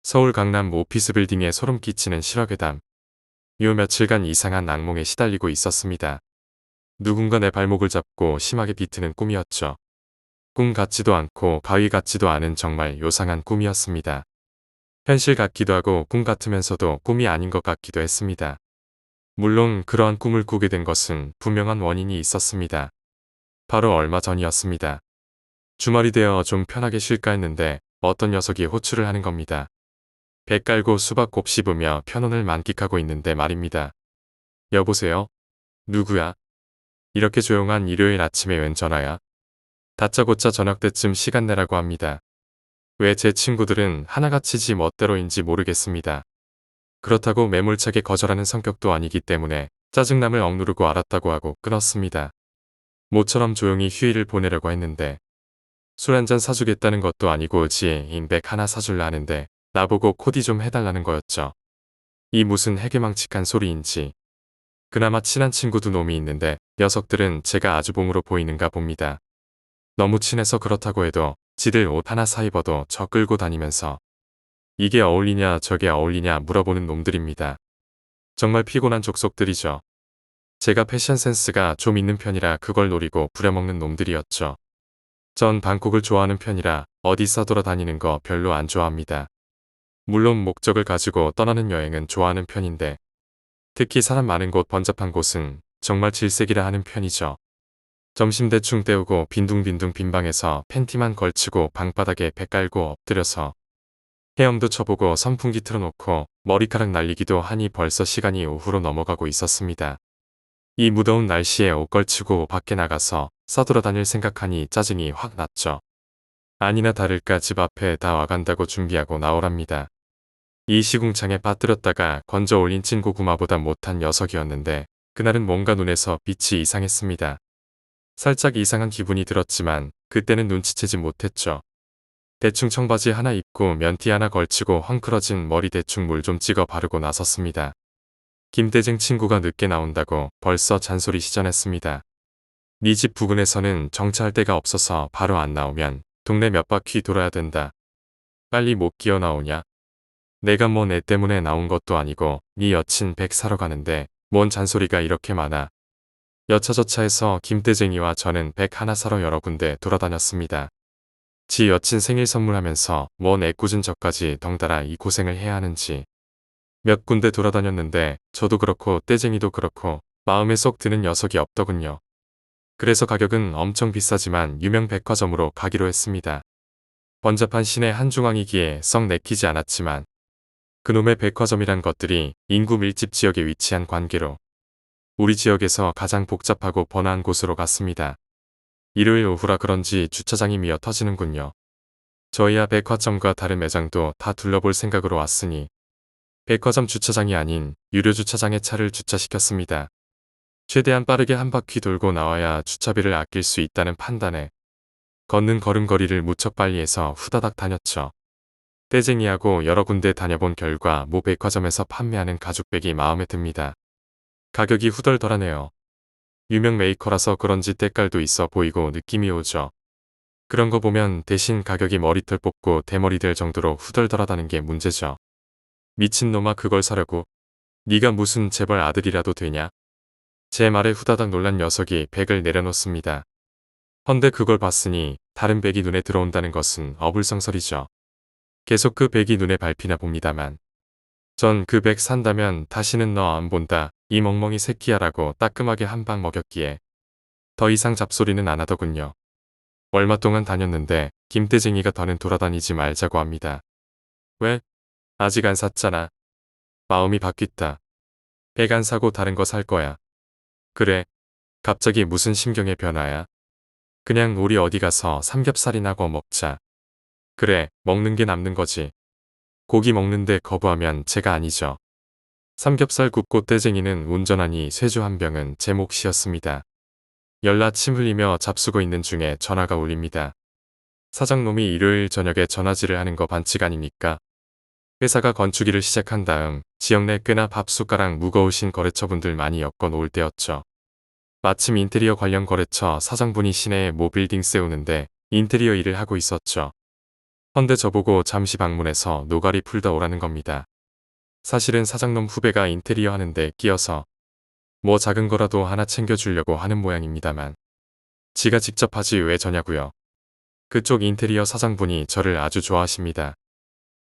서울 강남 오피스 빌딩에 소름 끼치는 실화괴담. 요 며칠간 이상한 악몽에 시달리고 있었습니다. 누군가 내 발목을 잡고 심하게 비트는 꿈이었죠. 꿈 같지도 않고 바위 같지도 않은 정말 요상한 꿈이었습니다. 현실 같기도 하고 꿈 같으면서도 꿈이 아닌 것 같기도 했습니다. 물론 그러한 꿈을 꾸게 된 것은 분명한 원인이 있었습니다. 바로 얼마 전이었습니다. 주말이 되어 좀 편하게 쉴까 했는데 어떤 녀석이 호출을 하는 겁니다. 배 깔고 수박 곱 씹으며 편안을 만끽하고 있는데 말입니다. 여보세요? 누구야? 이렇게 조용한 일요일 아침에 웬 전화야? 다짜고짜 저녁 때쯤 시간 내라고 합니다. 왜 제 친구들은 하나같이지 멋대로인지 모르겠습니다. 그렇다고 매몰차게 거절하는 성격도 아니기 때문에 짜증남을 억누르고 알았다고 하고 끊었습니다. 모처럼 조용히 휴일을 보내려고 했는데 술 한잔 사주겠다는 것도 아니고 지인 백 하나 사줄라 하는데 나보고 코디 좀 해달라는 거였죠. 이 무슨 해괴망측한 소리인지. 그나마 친한 친구 두 놈이 있는데 녀석들은 제가 아주 봉으로 보이는가 봅니다. 너무 친해서 그렇다고 해도 지들 옷 하나 사 입어도 저 끌고 다니면서 이게 어울리냐 저게 어울리냐 물어보는 놈들입니다. 정말 피곤한 족속들이죠. 제가 패션 센스가 좀 있는 편이라 그걸 노리고 부려먹는 놈들이었죠. 전 방콕을 좋아하는 편이라 어디 싸돌아다니는 거 별로 안 좋아합니다. 물론 목적을 가지고 떠나는 여행은 좋아하는 편인데 특히 사람 많은 곳 번잡한 곳은 정말 질색이라 하는 편이죠. 점심 대충 때우고 빈둥빈둥 빈방에서 팬티만 걸치고 방바닥에 배 깔고 엎드려서 헤엄도 쳐보고 선풍기 틀어놓고 머리카락 날리기도 하니 벌써 시간이 오후로 넘어가고 있었습니다. 이 무더운 날씨에 옷 걸치고 밖에 나가서 싸돌아다닐 생각하니 짜증이 확 났죠. 아니나 다를까 집 앞에 다 와간다고 준비하고 나오랍니다. 이 시궁창에 빠뜨렸다가 건져 올린 찐고구마보다 못한 녀석이었는데 그날은 뭔가 눈에서 빛이 이상했습니다. 살짝 이상한 기분이 들었지만 그때는 눈치채지 못했죠. 대충 청바지 하나 입고 면티 하나 걸치고 헝클어진 머리 대충 물 좀 찍어 바르고 나섰습니다. 김대중 친구가 늦게 나온다고 벌써 잔소리 시전했습니다. 네 집 부근에서는 정차할 데가 없어서 바로 안 나오면 동네 몇 바퀴 돌아야 된다. 빨리 못 기어 나오냐? 내가 뭐 애 때문에 나온 것도 아니고 네 여친 백 사러 가는데 뭔 잔소리가 이렇게 많아. 여차저차해서 김대쟁이와 저는 백 하나 사러 여러 군데 돌아다녔습니다. 지 여친 생일 선물하면서 뭔 애꿎은 저까지 덩달아 이 고생을 해야 하는지. 몇 군데 돌아다녔는데 저도 그렇고 떼쟁이도 그렇고 마음에 쏙 드는 녀석이 없더군요. 그래서 가격은 엄청 비싸지만 유명 백화점으로 가기로 했습니다. 번잡한 시내 한중앙이기에 썩 내키지 않았지만 그놈의 백화점이란 것들이 인구 밀집 지역에 위치한 관계로 우리 지역에서 가장 복잡하고 번화한 곳으로 갔습니다. 일요일 오후라 그런지 주차장이 미어 터지는군요. 저희야 백화점과 다른 매장도 다 둘러볼 생각으로 왔으니 백화점 주차장이 아닌 유료 주차장에 차를 주차시켰습니다. 최대한 빠르게 한 바퀴 돌고 나와야 주차비를 아낄 수 있다는 판단에 걷는 걸음걸이를 무척 빨리 해서 후다닥 다녔죠. 떼쟁이하고 여러 군데 다녀본 결과 모 백화점에서 판매하는 가죽백이 마음에 듭니다. 가격이 후덜덜하네요. 유명 메이커라서 그런지 때깔도 있어 보이고 느낌이 오죠. 그런 거 보면 대신 가격이 머리털 뽑고 대머리 될 정도로 후덜덜하다는 게 문제죠. 미친놈아 그걸 사려고? 네가 무슨 재벌 아들이라도 되냐? 제 말에 후다닥 놀란 녀석이 백을 내려놓습니다. 헌데 그걸 봤으니 다른 백이 눈에 들어온다는 것은 어불성설이죠. 계속 그 백이 눈에 밟히나 봅니다만 전 그 백 산다면 다시는 너 안 본다 이 멍멍이 새끼야라고 따끔하게 한 방 먹였기에 더 이상 잡소리는 안 하더군요. 얼마 동안 다녔는데 김대쟁이가 더는 돌아다니지 말자고 합니다. 왜? 아직 안 샀잖아. 마음이 바뀌었다. 백 안 사고 다른 거 살 거야. 그래. 갑자기 무슨 심경의 변화야? 그냥 우리 어디 가서 삼겹살이나 구워 먹자. 그래, 먹는 게 남는 거지. 고기 먹는데 거부하면 제가 아니죠. 삼겹살 굽고 떼쟁이는 운전하니 쇠주 한 병은 제 몫이었습니다. 열나 침 흘리며 잡수고 있는 중에 전화가 울립니다. 사장놈이 일요일 저녁에 전화질을 하는 거 반칙 아닙니까? 회사가 건축일을 시작한 다음 지역 내 꽤나 밥숟가락 무거우신 거래처분들 많이 엮어 놓을 때였죠. 마침 인테리어 관련 거래처 사장분이 시내에 모 빌딩 세우는데 인테리어 일을 하고 있었죠. 헌데 저보고 잠시 방문해서 노가리 풀다 오라는 겁니다. 사실은 사장놈 후배가 인테리어 하는데 끼어서 뭐 작은 거라도 하나 챙겨주려고 하는 모양입니다만 지가 직접 하지 왜 저냐고요. 그쪽 인테리어 사장분이 저를 아주 좋아하십니다.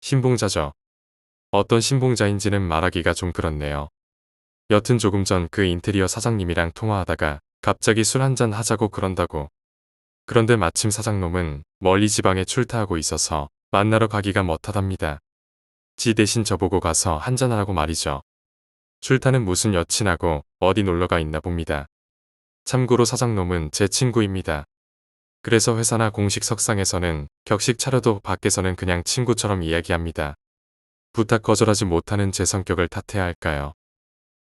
신봉자죠. 어떤 신봉자인지는 말하기가 좀 그렇네요. 여튼 조금 전 그 인테리어 사장님이랑 통화하다가 갑자기 술 한잔 하자고 그런다고. 그런데 마침 사장놈은 멀리 지방에 출타하고 있어서 만나러 가기가 멋하답니다. 지 대신 저보고 가서 한잔하라고 말이죠. 출타는 무슨 여친하고 어디 놀러가 있나 봅니다. 참고로 사장놈은 제 친구입니다. 그래서 회사나 공식 석상에서는 격식 차려도 밖에서는 그냥 친구처럼 이야기합니다. 부탁 거절하지 못하는 제 성격을 탓해야 할까요?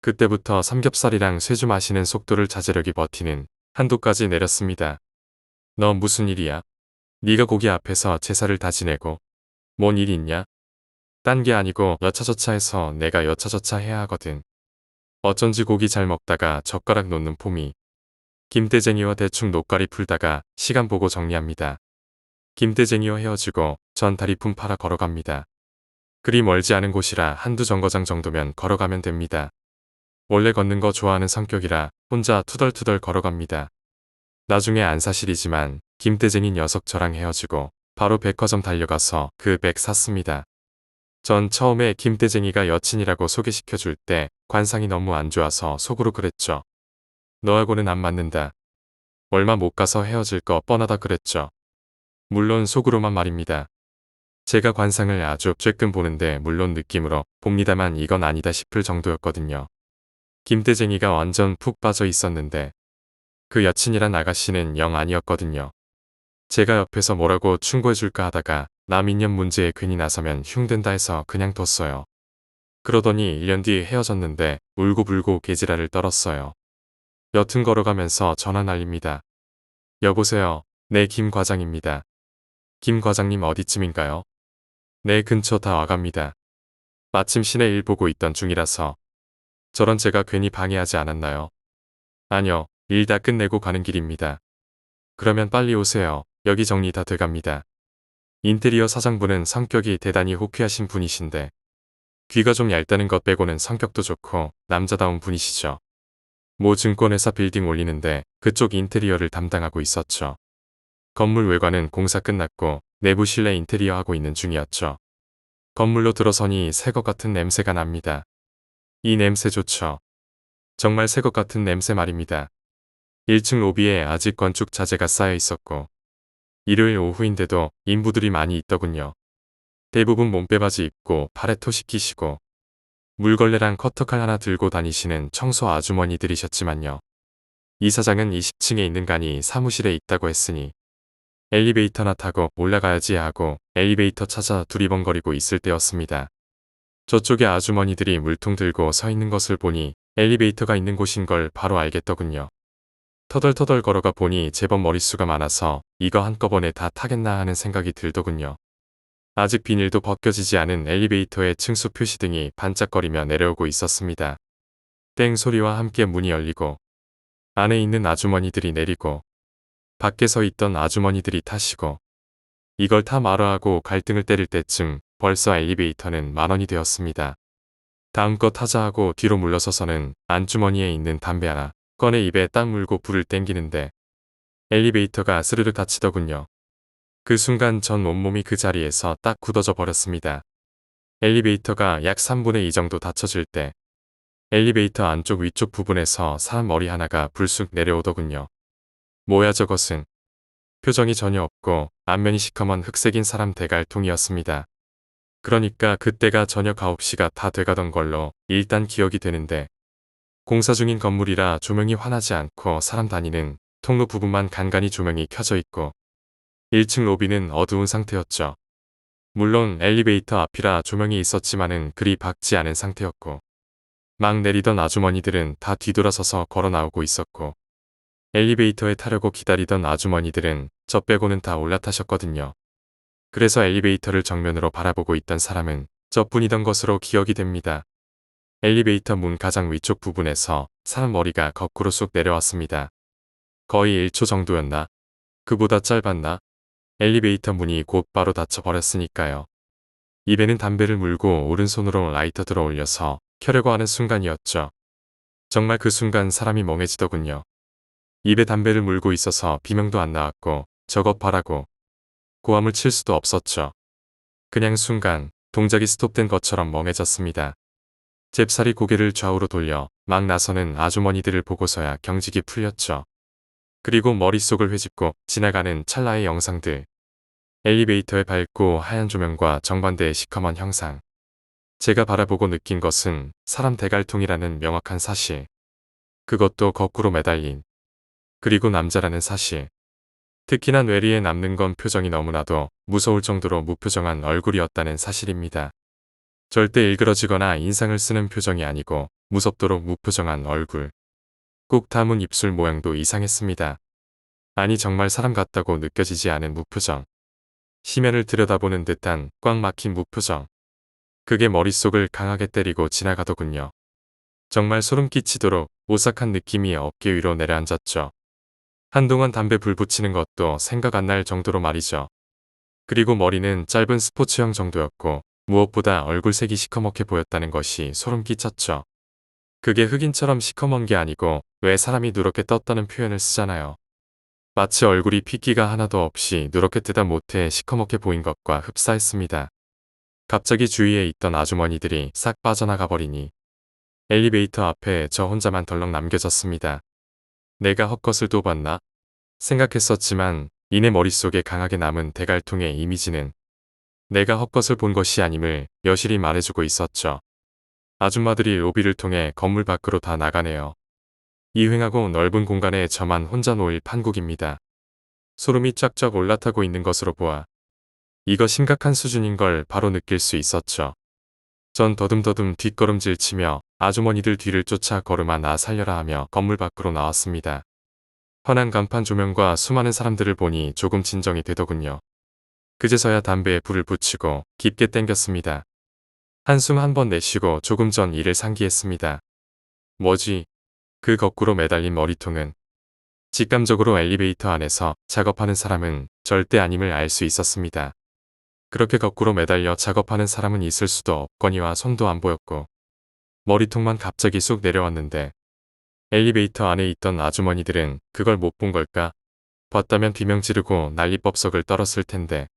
그때부터 삼겹살이랑 쇠주 마시는 속도를 자제력이 버티는 한도까지 내렸습니다. 너 무슨 일이야? 네가 고기 앞에서 제사를 다 지내고 뭔 일 있냐? 딴 게 아니고 여차저차해서 내가 여차저차 해야 하거든. 어쩐지 고기 잘 먹다가 젓가락 놓는 폼이. 김대쟁이와 대충 노가리 풀다가 시간 보고 정리합니다. 김대쟁이와 헤어지고 전 다리품 팔아 걸어갑니다. 그리 멀지 않은 곳이라 한두 정거장 정도면 걸어가면 됩니다. 원래 걷는 거 좋아하는 성격이라 혼자 투덜투덜 걸어갑니다. 나중에 안 사실이지만 김대쟁이 녀석 저랑 헤어지고 바로 백화점 달려가서 그 백 샀습니다. 전 처음에 김대쟁이가 여친이라고 소개시켜줄 때 관상이 너무 안 좋아서 속으로 그랬죠. 너하고는 안 맞는다. 얼마 못 가서 헤어질 거 뻔하다 그랬죠. 물론 속으로만 말입니다. 제가 관상을 아주 쬐끔 보는데 물론 느낌으로 봅니다만 이건 아니다 싶을 정도였거든요. 김대쟁이가 완전 푹 빠져 있었는데 그 여친이란 아가씨는 영 아니었거든요. 제가 옆에서 뭐라고 충고해줄까 하다가 남 인연 문제에 괜히 나서면 흉된다 해서 그냥 뒀어요. 그러더니 1년 뒤 헤어졌는데 울고불고 개지랄을 떨었어요. 여튼 걸어가면서 전화 날립니다. 여보세요. 네, 김 과장입니다. 김 과장님 어디쯤인가요? 네, 근처 다 와갑니다. 마침 시내 일 보고 있던 중이라서. 저런 제가 괜히 방해하지 않았나요? 아니요. 일 다 끝내고 가는 길입니다. 그러면 빨리 오세요. 여기 정리 다 돼갑니다. 인테리어 사장분은 성격이 대단히 호쾌하신 분이신데 귀가 좀 얇다는 것 빼고는 성격도 좋고 남자다운 분이시죠. 모 증권회사 빌딩 올리는데 그쪽 인테리어를 담당하고 있었죠. 건물 외관은 공사 끝났고 내부 실내 인테리어 하고 있는 중이었죠. 건물로 들어서니 새 것 같은 냄새가 납니다. 이 냄새 좋죠. 정말 새 것 같은 냄새 말입니다. 1층 로비에 아직 건축 자재가 쌓여 있었고 일요일 오후인데도 인부들이 많이 있더군요. 대부분 몸빼바지 입고 팔에 토시 끼시고 물걸레랑 커터칼 하나 들고 다니시는 청소 아주머니들이셨지만요. 이 사장은 20층에 있는 간이 사무실에 있다고 했으니 엘리베이터나 타고 올라가야지 하고 엘리베이터 찾아 두리번거리고 있을 때였습니다. 저쪽에 아주머니들이 물통 들고 서 있는 것을 보니 엘리베이터가 있는 곳인 걸 바로 알겠더군요. 터덜터덜 걸어가 보니 제법 머릿수가 많아서 이거 한꺼번에 다 타겠나 하는 생각이 들더군요. 아직 비닐도 벗겨지지 않은 엘리베이터의 층수 표시등이 반짝거리며 내려오고 있었습니다. 땡 소리와 함께 문이 열리고 안에 있는 아주머니들이 내리고 밖에 서 있던 아주머니들이 타시고 이걸 타 말아 하고 갈등을 때릴 때쯤 벌써 엘리베이터는 10,000원이 되었습니다. 다음 거 타자 하고 뒤로 물러서서는 안주머니에 있는 담배 하나 꺼내 입에 딱 물고 불을 땡기는데 엘리베이터가 스르르 닫히더군요. 그 순간 전 온몸이 그 자리에서 딱 굳어져 버렸습니다. 엘리베이터가 약 3분의 2 정도 닫혀질 때 엘리베이터 안쪽 위쪽 부분에서 사람 머리 하나가 불쑥 내려오더군요. 뭐야 저것은. 표정이 전혀 없고 안면이 시커먼 흑색인 사람 대갈통이었습니다. 그러니까 그때가 저녁 9시가 다 돼가던 걸로 일단 기억이 되는데 공사 중인 건물이라 조명이 환하지 않고 사람 다니는 통로 부분만 간간히 조명이 켜져 있고 1층 로비는 어두운 상태였죠. 물론 엘리베이터 앞이라 조명이 있었지만은 그리 밝지 않은 상태였고 막 내리던 아주머니들은 다 뒤돌아서서 걸어 나오고 있었고 엘리베이터에 타려고 기다리던 아주머니들은 저 빼고는 다 올라타셨거든요. 그래서 엘리베이터를 정면으로 바라보고 있던 사람은 저뿐이던 것으로 기억이 됩니다. 엘리베이터 문 가장 위쪽 부분에서 사람 머리가 거꾸로 쑥 내려왔습니다. 거의 1초 정도였나? 그보다 짧았나? 엘리베이터 문이 곧바로 닫혀버렸으니까요. 입에는 담배를 물고 오른손으로 라이터 들어 올려서 켜려고 하는 순간이었죠. 정말 그 순간 사람이 멍해지더군요. 입에 담배를 물고 있어서 비명도 안 나왔고 작업하라고 고함을 칠 수도 없었죠. 그냥 순간 동작이 스톱된 것처럼 멍해졌습니다. 잽싸리 고개를 좌우로 돌려 막 나서는 아주머니들을 보고서야 경직이 풀렸죠. 그리고 머릿속을 회집고 지나가는 찰나의 영상들. 엘리베이터의 밝고 하얀 조명과 정반대의 시커먼 형상. 제가 바라보고 느낀 것은 사람 대갈통이라는 명확한 사실. 그것도 거꾸로 매달린. 그리고 남자라는 사실. 특히나 뇌리에 남는 건 표정이 너무나도 무서울 정도로 무표정한 얼굴이었다는 사실입니다. 절대 일그러지거나 인상을 쓰는 표정이 아니고 무섭도록 무표정한 얼굴. 꾹 다문 입술 모양도 이상했습니다. 아니 정말 사람 같다고 느껴지지 않은 무표정. 시면을 들여다보는 듯한 꽉 막힌 무표정. 그게 머릿속을 강하게 때리고 지나가더군요. 정말 소름 끼치도록 오싹한 느낌이 어깨 위로 내려앉았죠. 한동안 담배 불 붙이는 것도 생각 안 날 정도로 말이죠. 그리고 머리는 짧은 스포츠형 정도였고 무엇보다 얼굴색이 시커멓게 보였다는 것이 소름 끼쳤죠. 그게 흑인처럼 시커먼 게 아니고 왜 사람이 누렇게 떴다는 표현을 쓰잖아요. 마치 얼굴이 핏기가 하나도 없이 누렇게 뜨다 못해 시커멓게 보인 것과 흡사했습니다. 갑자기 주위에 있던 아주머니들이 싹 빠져나가 버리니 엘리베이터 앞에 저 혼자만 덜렁 남겨졌습니다. 내가 헛것을 또 봤나? 생각했었지만 이내 머릿속에 강하게 남은 대갈통의 이미지는 내가 헛것을 본 것이 아님을 여실히 말해주고 있었죠. 아줌마들이 로비를 통해 건물 밖으로 다 나가네요. 이횡하고 넓은 공간에 저만 혼자 놓일 판국입니다. 소름이 쫙쫙 올라타고 있는 것으로 보아 이거 심각한 수준인 걸 바로 느낄 수 있었죠. 전 더듬더듬 뒷걸음질 치며 아주머니들 뒤를 쫓아 걸음아 나 살려라 하며 건물 밖으로 나왔습니다. 환한 간판 조명과 수많은 사람들을 보니 조금 진정이 되더군요. 그제서야 담배에 불을 붙이고 깊게 땡겼습니다. 한숨 한 번 내쉬고 조금 전 일을 상기했습니다. 뭐지? 그 거꾸로 매달린 머리통은. 직감적으로 엘리베이터 안에서 작업하는 사람은 절대 아님을 알 수 있었습니다. 그렇게 거꾸로 매달려 작업하는 사람은 있을 수도 없거니와 손도 안 보였고 머리통만 갑자기 쑥 내려왔는데 엘리베이터 안에 있던 아주머니들은 그걸 못 본 걸까? 봤다면 비명 지르고 난리법석을 떨었을 텐데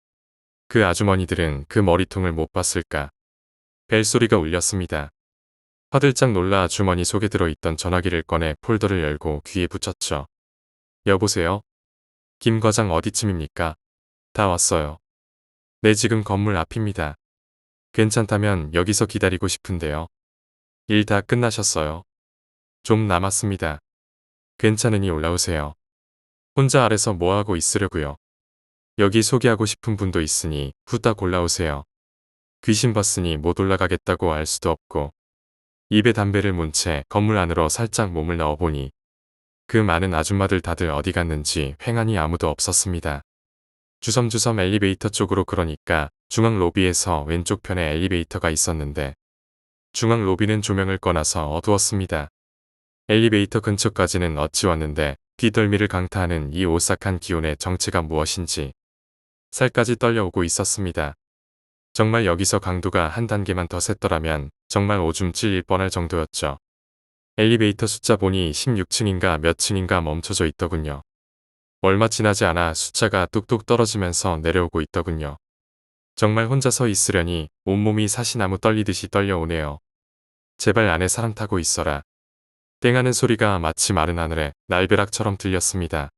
그 아주머니들은 그 머리통을 못 봤을까? 벨소리가 울렸습니다. 화들짝 놀라 주머니 속에 들어있던 전화기를 꺼내 폴더를 열고 귀에 붙였죠. 여보세요? 김 과장 어디쯤입니까? 다 왔어요. 네 지금 건물 앞입니다. 괜찮다면 여기서 기다리고 싶은데요. 일 다 끝나셨어요? 좀 남았습니다. 괜찮으니 올라오세요. 혼자 아래서 뭐하고 있으려고요. 여기 소개하고 싶은 분도 있으니 후딱 올라오세요. 귀신 봤으니 못 올라가겠다고 알 수도 없고 입에 담배를 문 채 건물 안으로 살짝 몸을 넣어보니 그 많은 아줌마들 다들 어디 갔는지 횡하니 아무도 없었습니다. 주섬주섬 엘리베이터 쪽으로 그러니까 중앙 로비에서 왼쪽 편에 엘리베이터가 있었는데 중앙 로비는 조명을 꺼놔서 어두웠습니다. 엘리베이터 근처까지는 어찌 왔는데 뒷덜미를 강타하는 이 오싹한 기온의 정체가 무엇인지 살까지 떨려오고 있었습니다. 정말 여기서 강도가 한 단계만 더 셌더라면 정말 오줌 찔릴 뻔할 정도였죠. 엘리베이터 숫자 보니 16층인가 몇 층인가 멈춰져 있더군요. 얼마 지나지 않아 숫자가 뚝뚝 떨어지면서 내려오고 있더군요. 정말 혼자 서 있으려니 온몸이 사시나무 떨리듯이 떨려오네요. 제발 안에 사람 타고 있어라. 땡하는 소리가 마치 마른 하늘에 날벼락처럼 들렸습니다.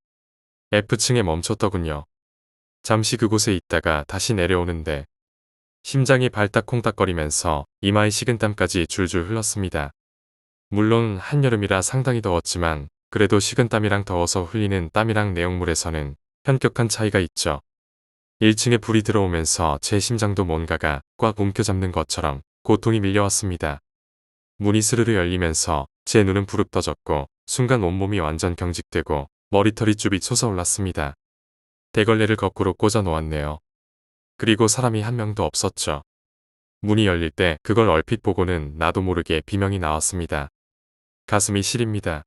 F층에 멈췄더군요. 잠시 그곳에 있다가 다시 내려오는데 심장이 발딱콩닥거리면서 이마에 식은땀까지 줄줄 흘렀습니다. 물론 한여름이라 상당히 더웠지만 그래도 식은땀이랑 더워서 흘리는 땀이랑 내용물에서는 현격한 차이가 있죠. 1층에 불이 들어오면서 제 심장도 뭔가가 꽉 움켜잡는 것처럼 고통이 밀려왔습니다. 문이 스르르 열리면서 제 눈은 부릅떠졌고 순간 온몸이 완전 경직되고 머리털이 쭈빗 솟아올랐습니다. 대걸레를 거꾸로 꽂아 놓았네요. 그리고 사람이 한 명도 없었죠. 문이 열릴 때 그걸 얼핏 보고는 나도 모르게 비명이 나왔습니다. 가슴이 시립니다.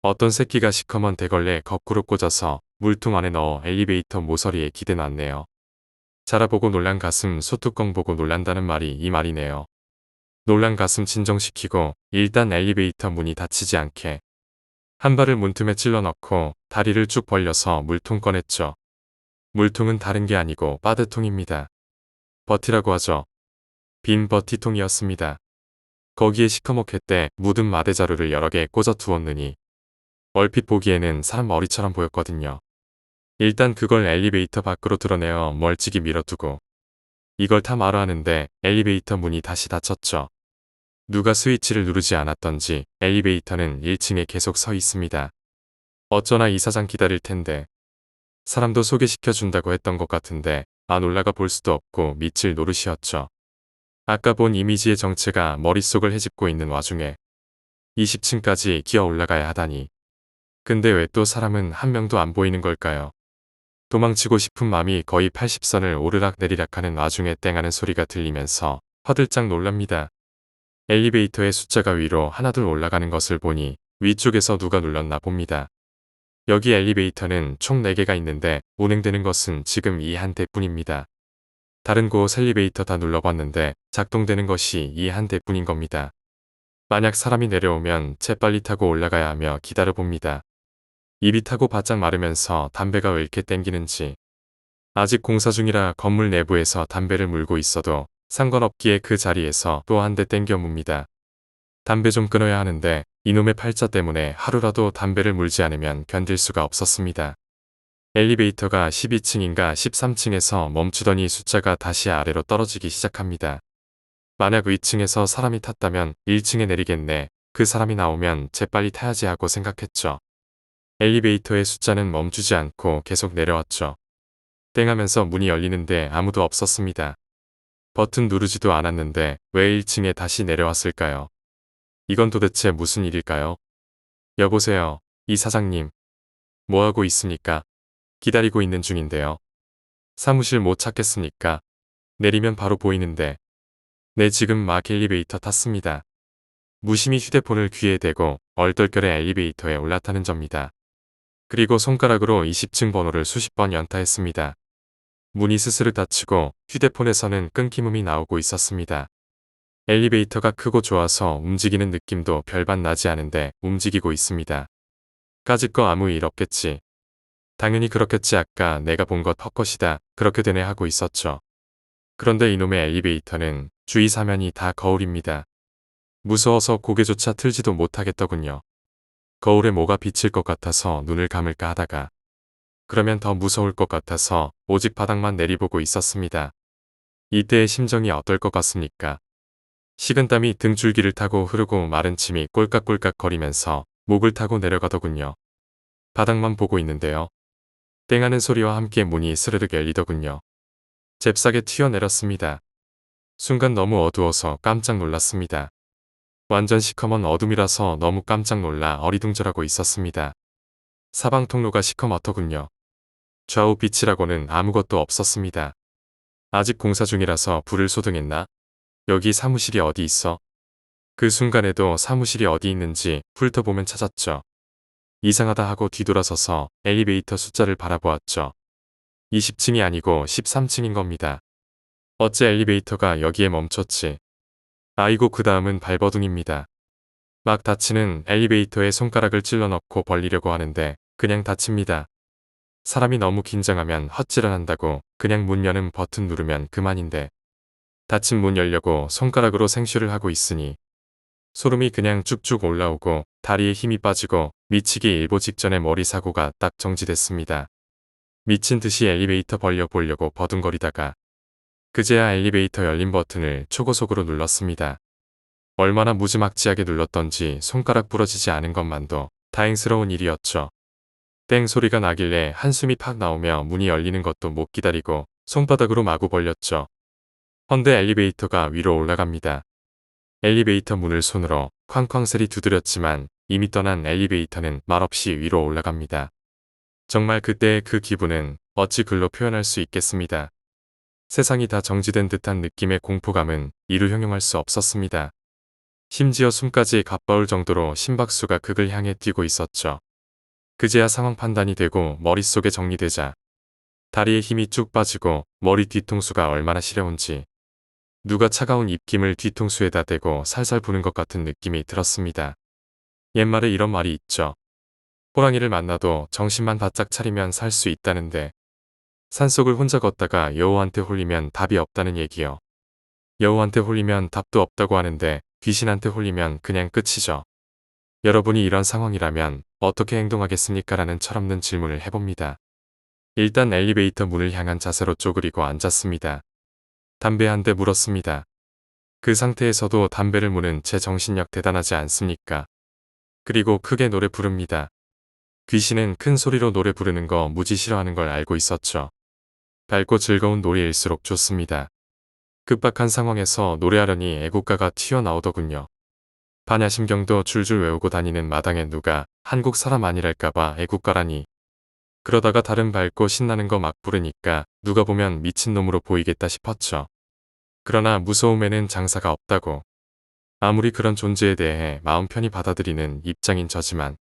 어떤 새끼가 시커먼 대걸레에 거꾸로 꽂아서 물통 안에 넣어 엘리베이터 모서리에 기대놨네요. 자라보고 놀란 가슴, 소뚜껑 보고 놀란다는 말이 이 말이네요. 놀란 가슴 진정시키고 일단 엘리베이터 문이 닫히지 않게 한 발을 문틈에 찔러 넣고 다리를 쭉 벌려서 물통 꺼냈죠. 물통은 다른 게 아니고 빠드통입니다. 버티라고 하죠. 빈 버티통이었습니다. 거기에 시커멓게 묻은 마대자루를 여러 개 꽂아 두었느니 얼핏 보기에는 사람 머리처럼 보였거든요. 일단 그걸 엘리베이터 밖으로 드러내어 멀찍이 밀어두고 이걸 다 말아 하는데 엘리베이터 문이 다시 닫혔죠. 누가 스위치를 누르지 않았던지 엘리베이터는 1층에 계속 서 있습니다. 어쩌나 이사장 기다릴 텐데 사람도 소개시켜준다고 했던 것 같은데 안 올라가 볼 수도 없고 미칠 노릇이었죠. 아까 본 이미지의 정체가 머릿속을 헤집고 있는 와중에 20층까지 기어 올라가야 하다니. 근데 왜 또 사람은 한 명도 안 보이는 걸까요? 도망치고 싶은 마음이 거의 80선을 오르락 내리락하는 와중에 땡하는 소리가 들리면서 화들짝 놀랍니다. 엘리베이터의 숫자가 위로 하나둘 올라가는 것을 보니 위쪽에서 누가 눌렀나 봅니다. 여기 엘리베이터는 총 4개가 있는데 운행되는 것은 지금 이 한 대뿐입니다. 다른 곳 엘리베이터 다 눌러봤는데 작동되는 것이 이 한 대뿐인 겁니다. 만약 사람이 내려오면 재빨리 타고 올라가야 하며 기다려봅니다. 입이 타고 바짝 마르면서 담배가 왜 이렇게 땡기는지. 아직 공사 중이라 건물 내부에서 담배를 물고 있어도 상관없기에 그 자리에서 또 한 대 땡겨 뭅니다. 담배 좀 끊어야 하는데 이놈의 팔자 때문에 하루라도 담배를 물지 않으면 견딜 수가 없었습니다. 엘리베이터가 12층인가 13층에서 멈추더니 숫자가 다시 아래로 떨어지기 시작합니다. 만약 위층에서 사람이 탔다면 1층에 내리겠네. 그 사람이 나오면 재빨리 타야지 하고 생각했죠. 엘리베이터의 숫자는 멈추지 않고 계속 내려왔죠. 땡하면서 문이 열리는데 아무도 없었습니다. 버튼 누르지도 않았는데 왜 1층에 다시 내려왔을까요? 이건 도대체 무슨 일일까요? 여보세요, 이 사장님. 뭐하고 있습니까? 기다리고 있는 중인데요. 사무실 못 찾겠습니까? 내리면 바로 보이는데. 네, 지금 막 엘리베이터 탔습니다. 무심히 휴대폰을 귀에 대고 얼떨결에 엘리베이터에 올라타는 접니다. 그리고 손가락으로 20층 번호를 수십 번 연타했습니다. 문이 스스로 닫히고 휴대폰에서는 끊김음이 나오고 있었습니다. 엘리베이터가 크고 좋아서 움직이는 느낌도 별반 나지 않은데 움직이고 있습니다. 까짓 거 아무 일 없겠지. 당연히 그렇겠지. 아까 내가 본 것 헛것이다. 그렇게 되네 하고 있었죠. 그런데 이놈의 엘리베이터는 주위 사면이 다 거울입니다. 무서워서 고개조차 틀지도 못하겠더군요. 거울에 뭐가 비칠 것 같아서 눈을 감을까 하다가 그러면 더 무서울 것 같아서 오직 바닥만 내리보고 있었습니다. 이때의 심정이 어떨 것 같습니까? 식은땀이 등줄기를 타고 흐르고 마른 침이 꼴깍꼴깍 거리면서 목을 타고 내려가더군요. 바닥만 보고 있는데요. 땡하는 소리와 함께 문이 스르륵 열리더군요. 잽싸게 튀어내렸습니다. 순간 너무 어두워서 깜짝 놀랐습니다. 완전 시커먼 어둠이라서 너무 깜짝 놀라 어리둥절하고 있었습니다. 사방 통로가 시커멓더군요. 좌우 빛이라고는 아무것도 없었습니다. 아직 공사 중이라서 불을 소등했나? 여기 사무실이 어디 있어? 그 순간에도 사무실이 어디 있는지 훑어보면 찾았죠. 이상하다 하고 뒤돌아서서 엘리베이터 숫자를 바라보았죠. 20층이 아니고 13층인 겁니다. 어째 엘리베이터가 여기에 멈췄지? 아이고, 그 다음은 발버둥입니다. 막 닫히는 엘리베이터에 손가락을 찔러 넣고 벌리려고 하는데 그냥 닫힙니다. 사람이 너무 긴장하면 헛질환한다고 그냥 문 여는 버튼 누르면 그만인데 닫힌 문 열려고 손가락으로 생쇼를 하고 있으니 소름이 그냥 쭉쭉 올라오고 다리에 힘이 빠지고 미치기 일보 직전에 머리 사고가 딱 정지됐습니다. 미친 듯이 엘리베이터 벌려보려고 버둥거리다가 그제야 엘리베이터 열린 버튼을 초고속으로 눌렀습니다. 얼마나 무지막지하게 눌렀던지 손가락 부러지지 않은 것만도 다행스러운 일이었죠. 땡 소리가 나길래 한숨이 팍 나오며 문이 열리는 것도 못 기다리고 손바닥으로 마구 벌렸죠. 헌데 엘리베이터가 위로 올라갑니다. 엘리베이터 문을 손으로 쾅쾅스리 두드렸지만 이미 떠난 엘리베이터는 말없이 위로 올라갑니다. 정말 그때의 그 기분은 어찌 글로 표현할 수 있겠습니다. 세상이 다 정지된 듯한 느낌의 공포감은 이루 형용할 수 없었습니다. 심지어 숨까지 가빠올 정도로 심박수가 극을 향해 뛰고 있었죠. 그제야 상황 판단이 되고 머릿속에 정리되자 다리에 힘이 쭉 빠지고 머리 뒤통수가 얼마나 시려운지 누가 차가운 입김을 뒤통수에다 대고 살살 부는 것 같은 느낌이 들었습니다. 옛말에 이런 말이 있죠. 호랑이를 만나도 정신만 바짝 차리면 살 수 있다는데 산속을 혼자 걷다가 여우한테 홀리면 답이 없다는 얘기요. 여우한테 홀리면 답도 없다고 하는데 귀신한테 홀리면 그냥 끝이죠. 여러분이 이런 상황이라면 어떻게 행동하겠습니까? 라는 철없는 질문을 해봅니다. 일단 엘리베이터 문을 향한 자세로 쪼그리고 앉았습니다. 담배 한 대 물었습니다. 그 상태에서도 담배를 무는 제 정신력 대단하지 않습니까? 그리고 크게 노래 부릅니다. 귀신은 큰 소리로 노래 부르는 거 무지 싫어하는 걸 알고 있었죠. 밝고 즐거운 노래일수록 좋습니다. 급박한 상황에서 노래하려니 애국가가 튀어나오더군요. 반야심경도 줄줄 외우고 다니는 마당에 누가 한국 사람 아니랄까봐 애국가라니. 그러다가 다른 밝고 신나는 거 막 부르니까 누가 보면 미친놈으로 보이겠다 싶었죠. 그러나 무서움에는 장사가 없다고. 아무리 그런 존재에 대해 마음 편히 받아들이는 입장인 저지만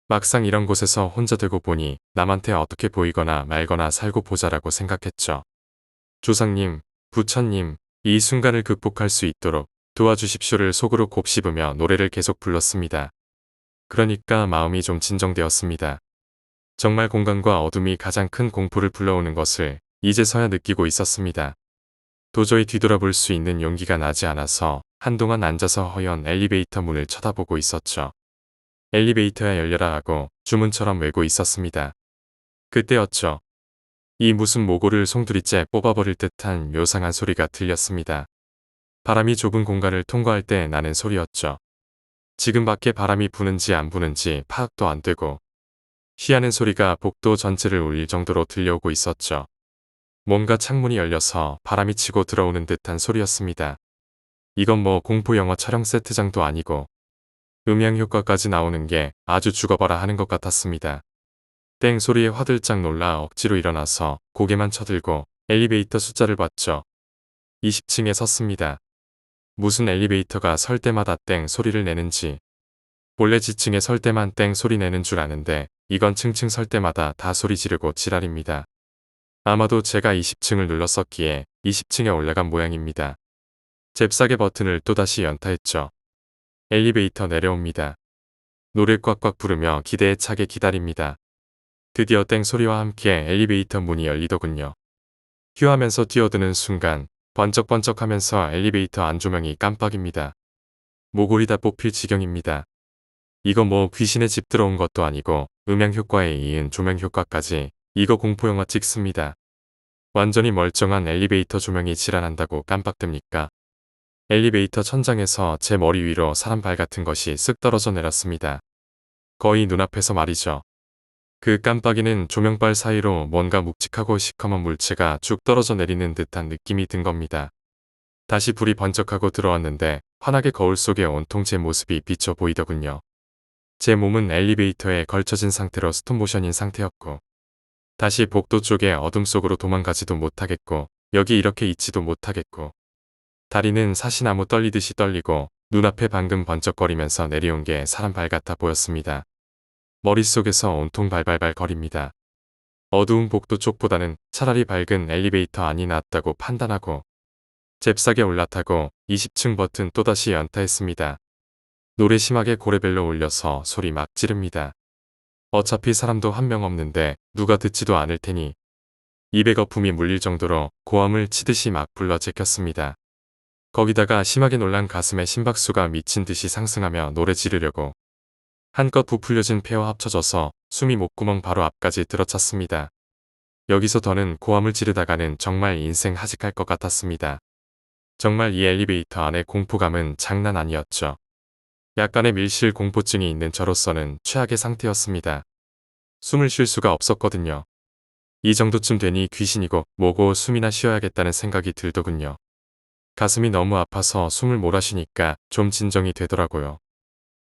막상 이런 곳에서 혼자 되고 보니 남한테 어떻게 보이거나 말거나 살고 보자라고 생각했죠. 조상님, 부처님, 이 순간을 극복할 수 있도록 도와주십시오를 속으로 곱씹으며 노래를 계속 불렀습니다. 그러니까 마음이 좀 진정되었습니다. 정말 공간과 어둠이 가장 큰 공포를 불러오는 것을 이제서야 느끼고 있었습니다. 도저히 뒤돌아볼 수 있는 용기가 나지 않아서 한동안 앉아서 허연 엘리베이터 문을 쳐다보고 있었죠. 엘리베이터야 열려라 하고 주문처럼 외고 있었습니다. 그때였죠. 이 무슨 모고를 송두리째 뽑아버릴 듯한 묘상한 소리가 들렸습니다. 바람이 좁은 공간을 통과할 때 나는 소리였죠. 지금 밖에 바람이 부는지 안 부는지 파악도 안 되고 희하는 소리가 복도 전체를 울릴 정도로 들려오고 있었죠. 뭔가 창문이 열려서 바람이 치고 들어오는 듯한 소리였습니다. 이건 뭐 공포 영화 촬영 세트장도 아니고 음향 효과까지 나오는 게 아주 죽어봐라 하는 것 같았습니다. 땡 소리에 화들짝 놀라 억지로 일어나서 고개만 쳐들고 엘리베이터 숫자를 봤죠. 20층에 섰습니다. 무슨 엘리베이터가 설 때마다 땡 소리를 내는지. 본래 지층에 설 때만 땡 소리 내는 줄 아는데 이건 층층 설 때마다 다 소리 지르고 지랄입니다. 아마도 제가 20층을 눌렀었기에 20층에 올라간 모양입니다. 잽싸게 버튼을 또다시 연타했죠. 엘리베이터 내려옵니다. 노래 꽉꽉 부르며 기대에 차게 기다립니다. 드디어 땡 소리와 함께 엘리베이터 문이 열리더군요. 휴하면서 뛰어드는 순간 번쩍번쩍하면서 엘리베이터 안조명이 깜빡입니다. 모골이 다 뽑힐 지경입니다. 이거 뭐 귀신의 집 들어온 것도 아니고 음향 효과에 이은 조명 효과까지 이거 공포영화 찍습니다. 완전히 멀쩡한 엘리베이터 조명이 지랄한다고 깜빡듭니까? 엘리베이터 천장에서 제 머리 위로 사람 발 같은 것이 쓱 떨어져 내렸습니다. 거의 눈앞에서 말이죠. 그 깜빡이는 조명발 사이로 뭔가 묵직하고 시커먼 물체가 쭉 떨어져 내리는 듯한 느낌이 든 겁니다. 다시 불이 번쩍하고 들어왔는데 환하게 거울 속에 온통 제 모습이 비쳐 보이더군요. 제 몸은 엘리베이터에 걸쳐진 상태로 스톱모션인 상태였고 다시 복도 쪽에 어둠 속으로 도망가지도 못하겠고 여기 이렇게 있지도 못하겠고 다리는 사시나무 떨리듯이 떨리고 눈앞에 방금 번쩍거리면서 내려온 게 사람 발 같아 보였습니다. 머릿속에서 온통 발발발 거립니다. 어두운 복도 쪽보다는 차라리 밝은 엘리베이터 안이 낫다고 판단하고 잽싸게 올라타고 20층 버튼 또다시 연타했습니다. 노래 심하게 고레벨로 울려서 소리 막 지릅니다. 어차피 사람도 한 명 없는데 누가 듣지도 않을 테니 입에 거품이 물릴 정도로 고함을 치듯이 막 불러 제꼈습니다. 거기다가 심하게 놀란 가슴에 심박수가 미친 듯이 상승하며 노래 지르려고 한껏 부풀려진 폐와 합쳐져서 숨이 목구멍 바로 앞까지 들어찼습니다. 여기서 더는 고함을 지르다가는 정말 인생 하직할 것 같았습니다. 정말 이 엘리베이터 안의 공포감은 장난 아니었죠. 약간의 밀실 공포증이 있는 저로서는 최악의 상태였습니다. 숨을 쉴 수가 없었거든요. 이 정도쯤 되니 귀신이고 뭐고 숨이나 쉬어야겠다는 생각이 들더군요. 가슴이 너무 아파서 숨을 몰아쉬니까 좀 진정이 되더라고요.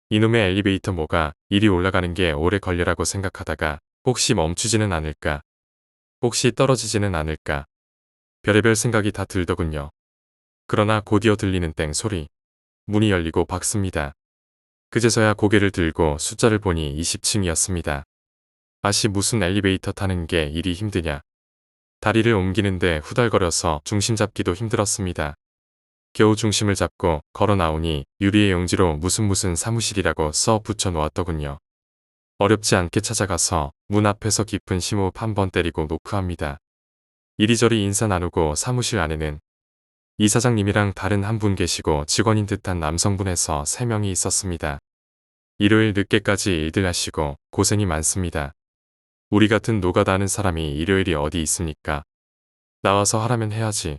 이놈의 엘리베이터 뭐가 이리 올라가는 게 오래 걸려라고 생각하다가 혹시 멈추지는 않을까? 혹시 떨어지지는 않을까? 별의별 생각이 다 들더군요. 그러나 곧이어 들리는 땡 소리. 문이 열리고 박습니다. 그제서야 고개를 들고 숫자를 보니 20층이었습니다. 아씨 무슨 엘리베이터 타는 게 일이 힘드냐. 다리를 옮기는데 후달거려서 중심 잡기도 힘들었습니다. 겨우 중심을 잡고 걸어 나오니 유리의 용지로 무슨 사무실이라고 써 붙여 놓았더군요. 어렵지 않게 찾아가서 문 앞에서 깊은 심호흡 한 번 때리고 노크합니다. 이리저리 인사 나누고 사무실 안에는 이사장님이랑 다른 한 분 계시고 직원인 듯한 남성분에서 3명이 있었습니다. 일요일 늦게까지 일들 하시고 고생이 많습니다. 우리 같은 노가다 하는 사람이 일요일이 어디 있습니까? 나와서 하라면 해야지.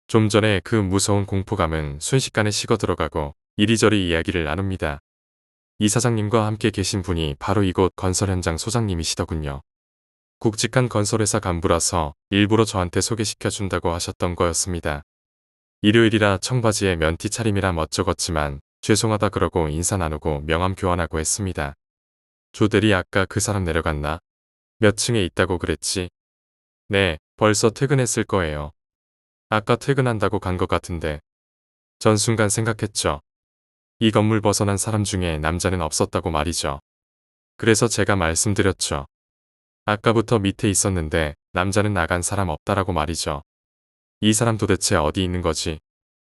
좀 전에 그 무서운 공포감은 순식간에 식어 들어가고 이리저리 이야기를 나눕니다. 이사장님과 함께 계신 분이 바로 이곳 건설 현장 소장님이시더군요. 굵직한 건설회사 간부라서 일부러 저한테 소개시켜 준다고 하셨던 거였습니다. 일요일이라 청바지에 면티 차림이라 멋쩍었지만 죄송하다 그러고 인사 나누고 명함 교환하고 했습니다. 조대리 아까 그 사람 내려갔나? 몇 층에 있다고 그랬지? 네, 벌써 퇴근했을 거예요. 아까 퇴근한다고 간 것 같은데. 전 순간 생각했죠. 이 건물 벗어난 사람 중에 남자는 없었다고 말이죠. 그래서 제가 말씀드렸죠. 아까부터 밑에 있었는데 남자는 나간 사람 없다라고 말이죠. 이 사람 도대체 어디 있는 거지?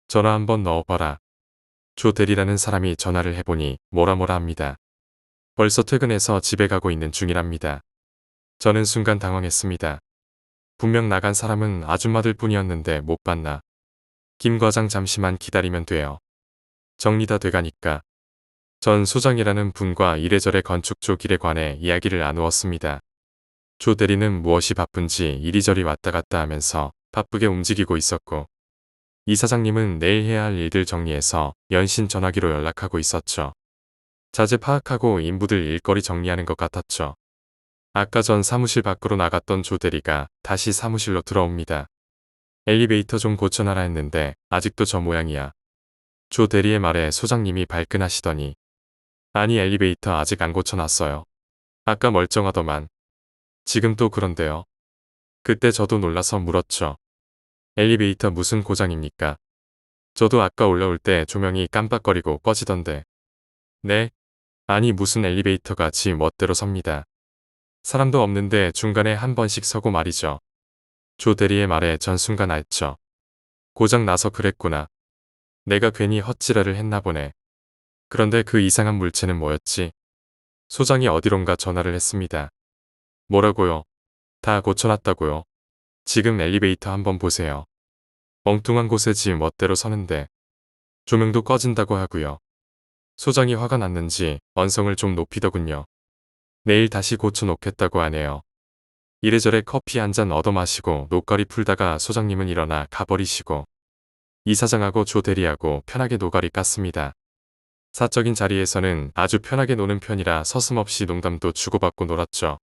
전화 한번 넣어봐라. 조 대리라는 사람이 전화를 해보니 뭐라 합니다. 벌써 퇴근해서 집에 가고 있는 중이랍니다. 저는 순간 당황했습니다. 분명 나간 사람은 아줌마들 뿐이었는데 못 봤나. 김 과장 잠시만 기다리면 돼요. 정리 다 돼가니까. 전 소장이라는 분과 이래저래 건축 쪽 일에 관해 이야기를 나누었습니다. 조 대리는 무엇이 바쁜지 이리저리 왔다 갔다 하면서 바쁘게 움직이고 있었고 이 사장님은 내일 해야 할 일들 정리해서 연신 전화기로 연락하고 있었죠. 자재 파악하고 인부들 일거리 정리하는 것 같았죠. 아까 전 사무실 밖으로 나갔던 조 대리가 다시 사무실로 들어옵니다. 엘리베이터 좀 고쳐놔라 했는데 아직도 저 모양이야. 조 대리의 말에 소장님이 발끈하시더니 아니 엘리베이터 아직 안 고쳐놨어요. 아까 멀쩡하더만. 지금 또 그런데요. 그때 저도 놀라서 물었죠. 엘리베이터 무슨 고장입니까? 저도 아까 올라올 때 조명이 깜빡거리고 꺼지던데. 네? 아니 무슨 엘리베이터가 지 멋대로 섭니다. 사람도 없는데 중간에 한 번씩 서고 말이죠. 조 대리의 말에 전 순간 알죠. 고장 나서 그랬구나. 내가 괜히 헛지랄을 했나 보네. 그런데 그 이상한 물체는 뭐였지? 소장이 어디론가 전화를 했습니다. 뭐라고요? 다 고쳐놨다고요. 지금 엘리베이터 한번 보세요. 엉뚱한 곳에 지 멋대로 서는데 조명도 꺼진다고 하고요. 소장이 화가 났는지 언성을 좀 높이더군요. 내일 다시 고쳐놓겠다고 하네요. 이래저래 커피 한 잔 얻어 마시고 노가리 풀다가 소장님은 일어나 가버리시고 이 사장하고 조 대리하고 편하게 노가리 깠습니다. 사적인 자리에서는 아주 편하게 노는 편이라 서슴없이 농담도 주고받고 놀았죠.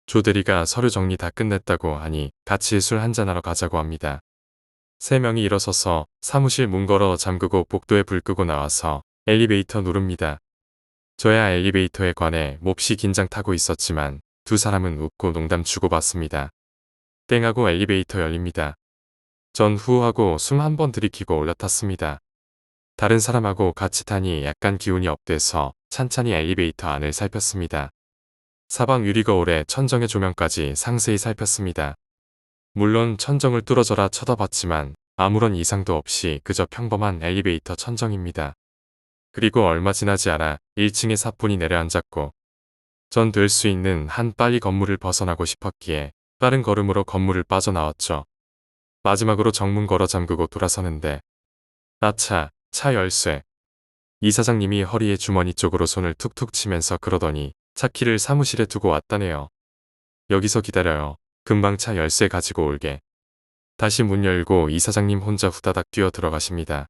조 대리가 서류 정리 다 끝냈다고 하니 같이 술 한잔하러 가자고 합니다. 3명이 일어서서 사무실 문 걸어 잠그고 복도에 불 끄고 나와서 엘리베이터 누릅니다. 저야 엘리베이터에 관해 몹시 긴장 타고 있었지만 두 사람은 웃고 농담 주고받습니다. 땡하고 엘리베이터 열립니다. 전 후하고 숨 한 번 들이키고 올라탔습니다. 다른 사람하고 같이 타니 약간 기운이 업돼서 찬찬히 엘리베이터 안을 살폈습니다. 사방 유리거울에 천정의 조명까지 상세히 살폈습니다. 물론 천정을 뚫어져라 쳐다봤지만 아무런 이상도 없이 그저 평범한 엘리베이터 천정입니다. 그리고 얼마 지나지 않아 1층에 사뿐히 내려앉았고 전 될 수 있는 한 빨리 건물을 벗어나고 싶었기에 빠른 걸음으로 건물을 빠져나왔죠. 마지막으로 정문 걸어 잠그고 돌아서는데 아차, 차 열쇠. 이 사장님이 허리에 주머니 쪽으로 손을 툭툭 치면서 그러더니 차키를 사무실에 두고 왔다네요. 여기서 기다려요. 금방 차 열쇠 가지고 올게. 다시 문 열고 이 사장님 혼자 후다닥 뛰어 들어가십니다.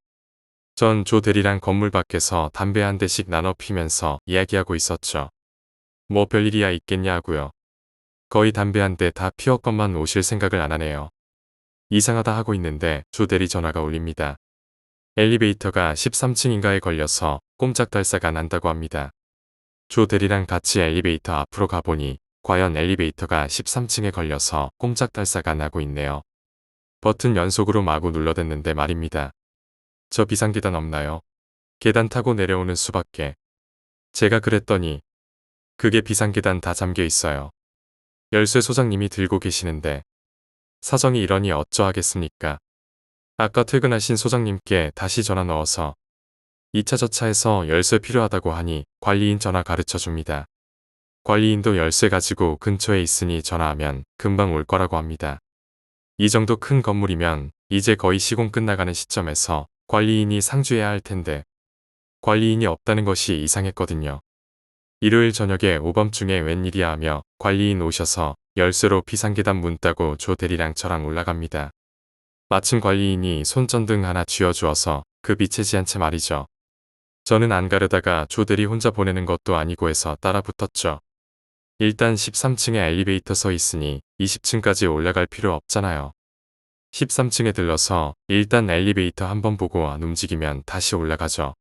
전 조 대리랑 건물 밖에서 담배 한 대씩 나눠 피면서 이야기하고 있었죠. 뭐 별일이야 있겠냐 하고요. 거의 담배 한 대 다 피웠건만 오실 생각을 안 하네요. 이상하다 하고 있는데 조 대리 전화가 울립니다. 엘리베이터가 13층인가에 걸려서 꼼짝달싹 안 한다고 합니다. 조 대리랑 같이 엘리베이터 앞으로 가보니 과연 엘리베이터가 13층에 걸려서 꼼짝달싹 안 하고 있네요. 버튼 연속으로 마구 눌러댔는데 말입니다. 저 비상계단 없나요? 계단 타고 내려오는 수밖에. 제가 그랬더니 그게 비상계단 다 잠겨 있어요. 열쇠 소장님이 들고 계시는데 사정이 이러니 어쩌하겠습니까? 아까 퇴근하신 소장님께 다시 전화 넣어서 2차 저차에서 열쇠 필요하다고 하니 관리인 전화 가르쳐 줍니다. 관리인도 열쇠 가지고 근처에 있으니 전화하면 금방 올 거라고 합니다. 이 정도 큰 건물이면 이제 거의 시공 끝나가는 시점에서 관리인이 상주해야 할 텐데 관리인이 없다는 것이 이상했거든요. 일요일 저녁에 오밤중에 웬일이야 하며 관리인 오셔서 열쇠로 비상계단 문 따고 조 대리랑 저랑 올라갑니다. 마침 관리인이 손전등 하나 쥐어주어서 급이 채지 않채 말이죠. 저는 안 가려다가 조 대리 혼자 보내는 것도 아니고 해서 따라 붙었죠. 일단 13층에 엘리베이터 서 있으니 20층까지 올라갈 필요 없잖아요. 13층에 들러서 일단 엘리베이터 한번 보고 안 움직이면 다시 올라가죠.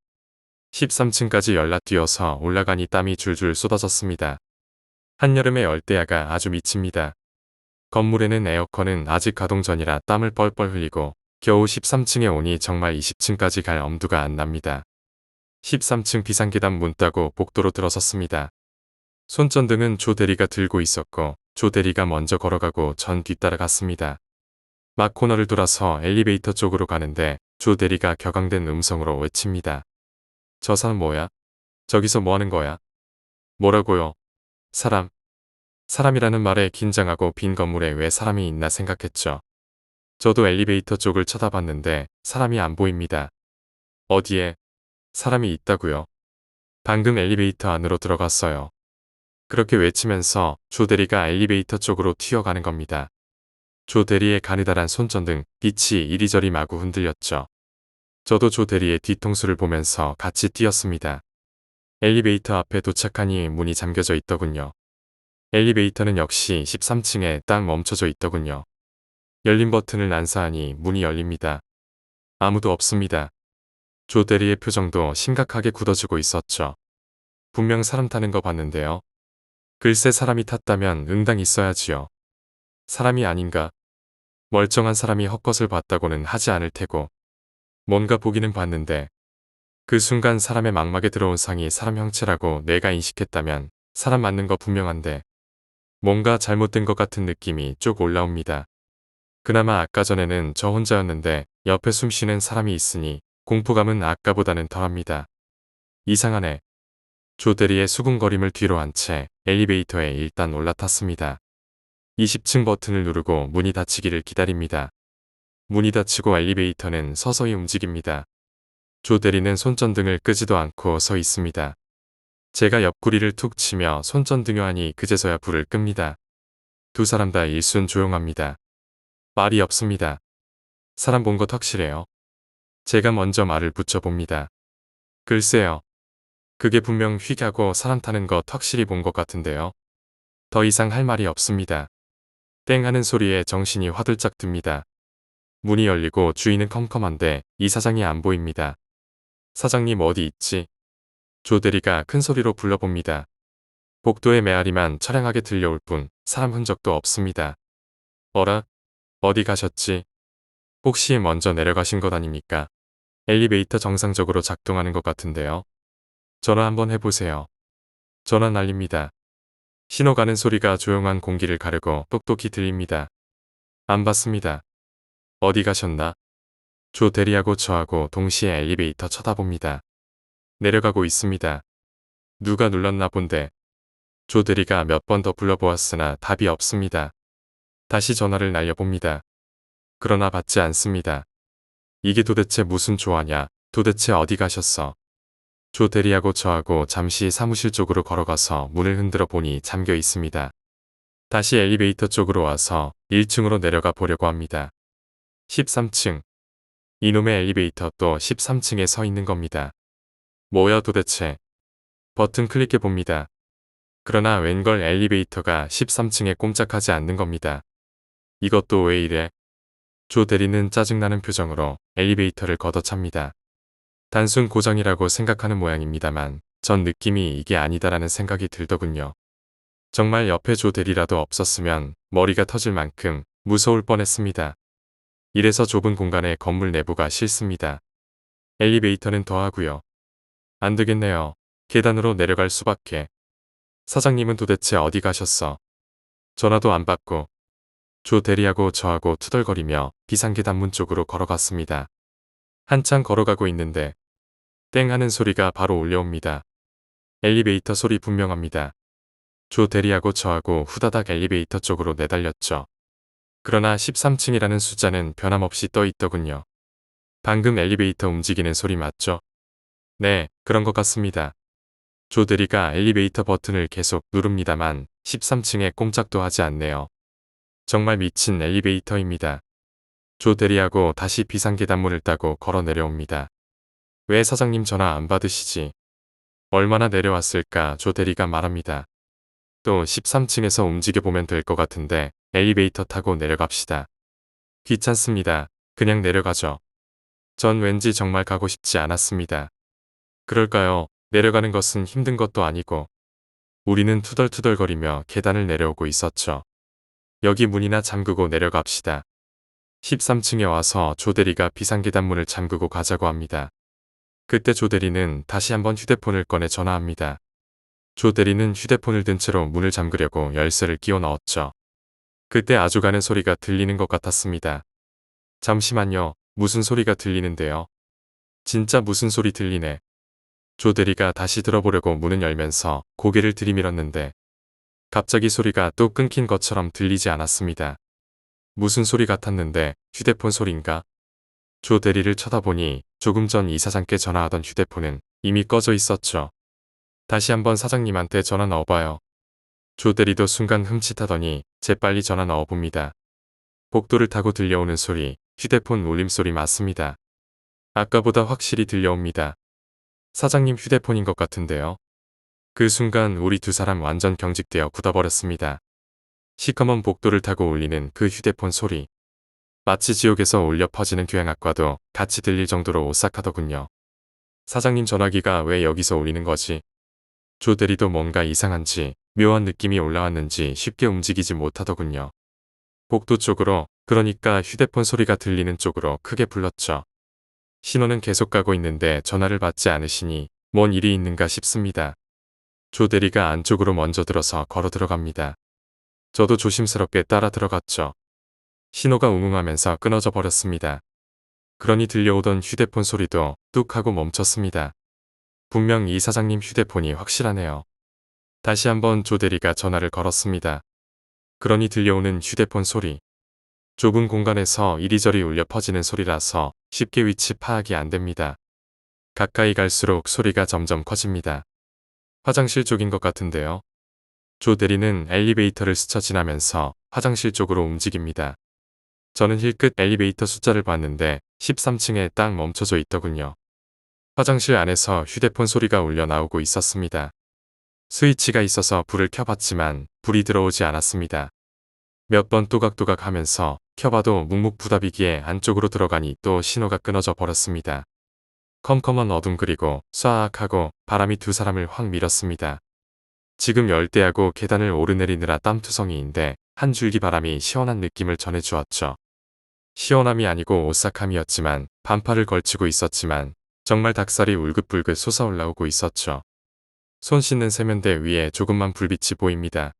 13층까지 열라 뛰어서 올라가니 땀이 줄줄 쏟아졌습니다. 한여름의 열대야가 아주 미칩니다. 건물에는 에어컨은 아직 가동 전이라 땀을 뻘뻘 흘리고 겨우 13층에 오니 정말 20층까지 갈 엄두가 안 납니다. 13층 비상계단 문 따고 복도로 들어섰습니다. 손전등은 조 대리가 들고 있었고 조 대리가 먼저 걸어가고 전 뒤따라갔습니다. 막 코너를 돌아서 엘리베이터 쪽으로 가는데 조 대리가 격앙된 음성으로 외칩니다. 저 사람 뭐야? 저기서 뭐 하는 거야? 뭐라고요? 사람. 사람이라는 말에 긴장하고 빈 건물에 왜 사람이 있나 생각했죠. 저도 엘리베이터 쪽을 쳐다봤는데 사람이 안 보입니다. 어디에? 사람이 있다고요? 방금 엘리베이터 안으로 들어갔어요. 그렇게 외치면서 조 대리가 엘리베이터 쪽으로 튀어가는 겁니다. 조 대리의 가느다란 손전등 빛이 이리저리 마구 흔들렸죠. 저도 조 대리의 뒤통수를 보면서 같이 뛰었습니다. 엘리베이터 앞에 도착하니 문이 잠겨져 있더군요. 엘리베이터는 역시 13층에 딱 멈춰져 있더군요. 열린 버튼을 난사하니 문이 열립니다. 아무도 없습니다. 조 대리의 표정도 심각하게 굳어지고 있었죠. 분명 사람 타는 거 봤는데요. 글쎄 사람이 탔다면 응당 있어야지요. 사람이 아닌가? 멀쩡한 사람이 헛것을 봤다고는 하지 않을 테고 뭔가 보기는 봤는데 그 순간 사람의 망막에 들어온 상이 사람 형체라고 내가 인식했다면 사람 맞는 거 분명한데 뭔가 잘못된 것 같은 느낌이 쭉 올라옵니다. 그나마 아까 전에는 저 혼자였는데 옆에 숨쉬는 사람이 있으니 공포감은 아까보다는 덜합니다. 이상하네. 조 대리의 수군거림을 뒤로 한 채 엘리베이터에 일단 올라탔습니다. 20층 버튼을 누르고 문이 닫히기를 기다립니다. 문이 닫히고 엘리베이터는 서서히 움직입니다. 조 대리는 손전등을 끄지도 않고 서 있습니다. 제가 옆구리를 툭 치며 손전등을 하니 그제서야 불을 끕니다. 두 사람 다 일순 조용합니다. 말이 없습니다. 사람 본 것 확실해요. 제가 먼저 말을 붙여봅니다. 글쎄요. 그게 분명 휙 하고 사람 타는 것 확실히 본 것 같은데요. 더 이상 할 말이 없습니다. 땡 하는 소리에 정신이 화들짝 듭니다. 문이 열리고 주인은 컴컴한데 이사장이 안 보입니다. 사장님 어디 있지? 조 대리가 큰 소리로 불러봅니다. 복도의 메아리만 처량하게 들려올 뿐 사람 흔적도 없습니다. 어라? 어디 가셨지? 혹시 먼저 내려가신 것 아닙니까? 엘리베이터 정상적으로 작동하는 것 같은데요. 전화 한번 해보세요. 전화 날립니다. 신호 가는 소리가 조용한 공기를 가르고 똑똑히 들립니다. 안 받습니다. 어디 가셨나? 조 대리하고 저하고 동시에 엘리베이터 쳐다봅니다. 내려가고 있습니다. 누가 눌렀나 본데. 조 대리가 몇 번 더 불러보았으나 답이 없습니다. 다시 전화를 날려봅니다. 그러나 받지 않습니다. 이게 도대체 무슨 조화냐? 도대체 어디 가셨어? 조 대리하고 저하고 잠시 사무실 쪽으로 걸어가서 문을 흔들어 보니 잠겨 있습니다. 다시 엘리베이터 쪽으로 와서 1층으로 내려가 보려고 합니다. 13층. 이놈의 엘리베이터 또 13층에 서 있는 겁니다. 뭐야 도대체. 버튼 클릭해 봅니다. 그러나 웬걸 엘리베이터가 13층에 꼼짝하지 않는 겁니다. 이것도 왜 이래? 조 대리는 짜증나는 표정으로 엘리베이터를 걷어찹니다. 단순 고장이라고 생각하는 모양입니다만 전 느낌이 이게 아니다라는 생각이 들더군요. 정말 옆에 조 대리라도 없었으면 머리가 터질 만큼 무서울 뻔했습니다. 이래서 좁은 공간에 건물 내부가 싫습니다. 엘리베이터는 더하고요. 안 되겠네요. 계단으로 내려갈 수밖에. 사장님은 도대체 어디 가셨어? 전화도 안 받고 조 대리하고 저하고 투덜거리며 비상계단문 쪽으로 걸어갔습니다. 한참 걸어가고 있는데 땡 하는 소리가 바로 울려옵니다. 엘리베이터 소리 분명합니다. 조 대리하고 저하고 후다닥 엘리베이터 쪽으로 내달렸죠. 그러나 13층이라는 숫자는 변함없이 떠 있더군요. 방금 엘리베이터 움직이는 소리 맞죠? 네, 그런 것 같습니다. 조 대리가 엘리베이터 버튼을 계속 누릅니다만 13층에 꼼짝도 하지 않네요. 정말 미친 엘리베이터입니다. 조 대리하고 다시 비상계단문을 따고 걸어 내려옵니다. 왜 사장님 전화 안 받으시지? 얼마나 내려왔을까 조 대리가 말합니다. 또 13층에서 움직여보면 될 것 같은데 엘리베이터 타고 내려갑시다. 귀찮습니다. 그냥 내려가죠. 전 왠지 정말 가고 싶지 않았습니다. 그럴까요? 내려가는 것은 힘든 것도 아니고. 우리는 투덜투덜거리며 계단을 내려오고 있었죠. 여기 문이나 잠그고 내려갑시다. 13층에 와서 조대리가 비상계단문을 잠그고 가자고 합니다. 그때 조대리는 다시 한번 휴대폰을 꺼내 전화합니다. 조대리는 휴대폰을 든 채로 문을 잠그려고 열쇠를 끼워 넣었죠. 그때 아주 가는 소리가 들리는 것 같았습니다. 잠시만요. 무슨 소리가 들리는데요? 진짜 무슨 소리 들리네. 조대리가 다시 들어보려고 문을 열면서 고개를 들이밀었는데 갑자기 소리가 또 끊긴 것처럼 들리지 않았습니다. 무슨 소리 같았는데 휴대폰 소리인가? 조대리를 쳐다보니 조금 전 이사장께 전화하던 휴대폰은 이미 꺼져 있었죠. 다시 한번 사장님한테 전화 넣어봐요. 조대리도 순간 흠칫하더니 재빨리 전화 넣어봅니다. 복도를 타고 들려오는 소리, 휴대폰 울림소리 맞습니다. 아까보다 확실히 들려옵니다. 사장님 휴대폰인 것 같은데요. 그 순간 우리 두 사람 완전 경직되어 굳어버렸습니다. 시커먼 복도를 타고 울리는 그 휴대폰 소리. 마치 지옥에서 울려 퍼지는 교향악과도 같이 들릴 정도로 오싹하더군요. 사장님 전화기가 왜 여기서 울리는 거지? 조대리도 뭔가 이상한지 묘한 느낌이 올라왔는지 쉽게 움직이지 못하더군요. 복도 쪽으로, 그러니까 휴대폰 소리가 들리는 쪽으로 크게 불렀죠. 신호는 계속 가고 있는데 전화를 받지 않으시니 뭔 일이 있는가 싶습니다. 조대리가 안쪽으로 먼저 들어서 걸어 들어갑니다. 저도 조심스럽게 따라 들어갔죠. 신호가 웅웅하면서 끊어져 버렸습니다. 그러니 들려오던 휴대폰 소리도 뚝 하고 멈췄습니다. 분명 이 사장님 휴대폰이 확실하네요. 다시 한번 조대리가 전화를 걸었습니다. 그러니 들려오는 휴대폰 소리. 좁은 공간에서 이리저리 울려 퍼지는 소리라서 쉽게 위치 파악이 안 됩니다. 가까이 갈수록 소리가 점점 커집니다. 화장실 쪽인 것 같은데요. 조대리는 엘리베이터를 스쳐 지나면서 화장실 쪽으로 움직입니다. 저는 힐끗 엘리베이터 숫자를 봤는데 13층에 딱 멈춰져 있더군요. 화장실 안에서 휴대폰 소리가 울려 나오고 있었습니다. 스위치가 있어서 불을 켜봤지만 불이 들어오지 않았습니다. 몇 번 또각또각 하면서 켜봐도 묵묵부답이기에 안쪽으로 들어가니 또 신호가 끊어져 버렸습니다. 컴컴한 어둠 그리고 쏴악하고 바람이 두 사람을 확 밀었습니다. 지금 열대야고 계단을 오르내리느라 땀투성이인데 한 줄기 바람이 시원한 느낌을 전해주었죠. 시원함이 아니고 오싹함이었지만 반팔을 걸치고 있었지만 정말 닭살이 울긋불긋 솟아올라오고 있었죠. 손 씻는 세면대 위에 조금만 불빛이 보입니다.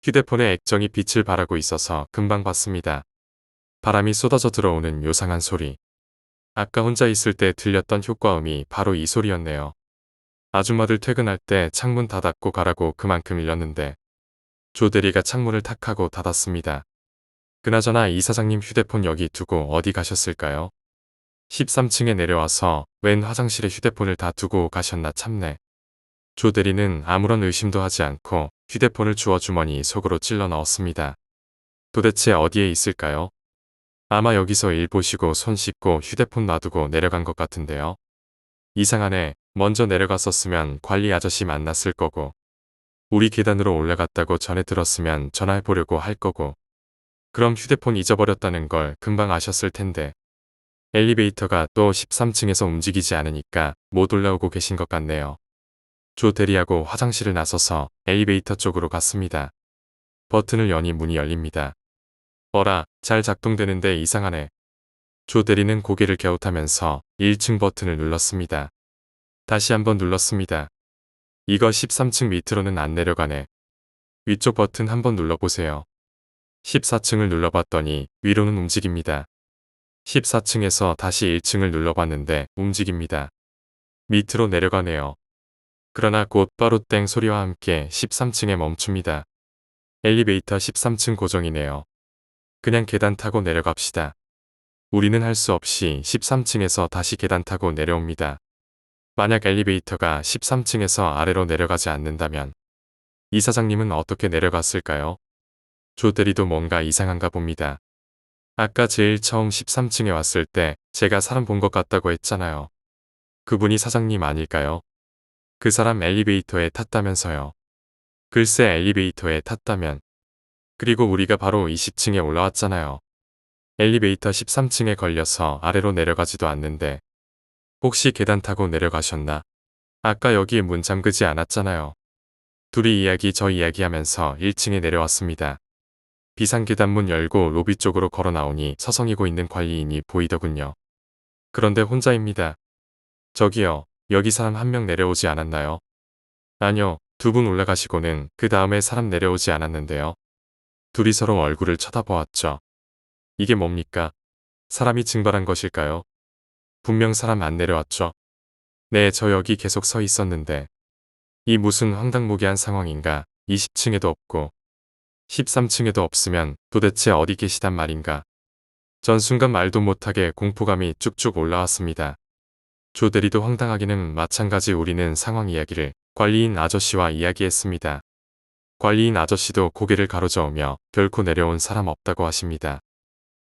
휴대폰에 액정이 빛을 발하고 있어서 금방 봤습니다. 바람이 쏟아져 들어오는 요상한 소리. 아까 혼자 있을 때 들렸던 효과음이 바로 이 소리였네요. 아줌마들 퇴근할 때 창문 다 닫고 가라고 그만큼 일렀는데 조대리가 창문을 탁 하고 닫았습니다. 그나저나 이 사장님 휴대폰 여기 두고 어디 가셨을까요? 13층에 내려와서 웬 화장실에 휴대폰을 다 두고 가셨나 참네. 조대리는 아무런 의심도 하지 않고 휴대폰을 주워 주머니 속으로 찔러 넣었습니다. 도대체 어디에 있을까요? 아마 여기서 일 보시고 손 씻고 휴대폰 놔두고 내려간 것 같은데요. 이상하네. 먼저 내려갔었으면 관리 아저씨 만났을 거고 우리 계단으로 올라갔다고 전에 들었으면 전화해보려고 할 거고 그럼 휴대폰 잊어버렸다는 걸 금방 아셨을 텐데 엘리베이터가 또 13층에서 움직이지 않으니까 못 올라오고 계신 것 같네요. 조 대리하고 화장실을 나서서 엘리베이터 쪽으로 갔습니다. 버튼을 여니 문이 열립니다. 어라, 잘 작동되는데 이상하네. 조 대리는 고개를 갸웃하면서 1층 버튼을 눌렀습니다. 다시 한번 눌렀습니다. 이거 13층 밑으로는 안 내려가네. 위쪽 버튼 한번 눌러보세요. 14층을 눌러봤더니 위로는 움직입니다. 14층에서 다시 1층을 눌러봤는데 움직입니다. 밑으로 내려가네요. 그러나 곧바로 땡 소리와 함께 13층에 멈춥니다. 엘리베이터 13층 고정이네요. 그냥 계단 타고 내려갑시다. 우리는 할 수 없이 13층에서 다시 계단 타고 내려옵니다. 만약 엘리베이터가 13층에서 아래로 내려가지 않는다면 이사장님은 어떻게 내려갔을까요? 조 대리도 뭔가 이상한가 봅니다. 아까 제일 처음 13층에 왔을 때 제가 사람 본 것 같다고 했잖아요. 그분이 사장님 아닐까요? 그 사람 엘리베이터에 탔다면서요. 글쎄 엘리베이터에 탔다면. 그리고 우리가 바로 20층에 올라왔잖아요. 엘리베이터 13층에 걸려서 아래로 내려가지도 않는데 혹시 계단 타고 내려가셨나? 아까 여기 문 잠그지 않았잖아요. 둘이 이야기 저 이야기하면서 1층에 내려왔습니다. 비상계단 문 열고 로비 쪽으로 걸어 나오니 서성이고 있는 관리인이 보이더군요. 그런데 혼자입니다. 저기요, 여기 사람 한 명 내려오지 않았나요? 아니요, 두 분 올라가시고는 그 다음에 사람 내려오지 않았는데요. 둘이 서로 얼굴을 쳐다보았죠. 이게 뭡니까? 사람이 증발한 것일까요? 분명 사람 안 내려왔죠? 네, 저 여기 계속 서 있었는데. 이 무슨 황당무계한 상황인가? 20층에도 없고 13층에도 없으면 도대체 어디 계시단 말인가? 전 순간 말도 못하게 공포감이 쭉쭉 올라왔습니다. 조 대리도 황당하기는 마찬가지. 우리는 상황 이야기를 관리인 아저씨와 이야기했습니다. 관리인 아저씨도 고개를 가로저으며 결코 내려온 사람 없다고 하십니다.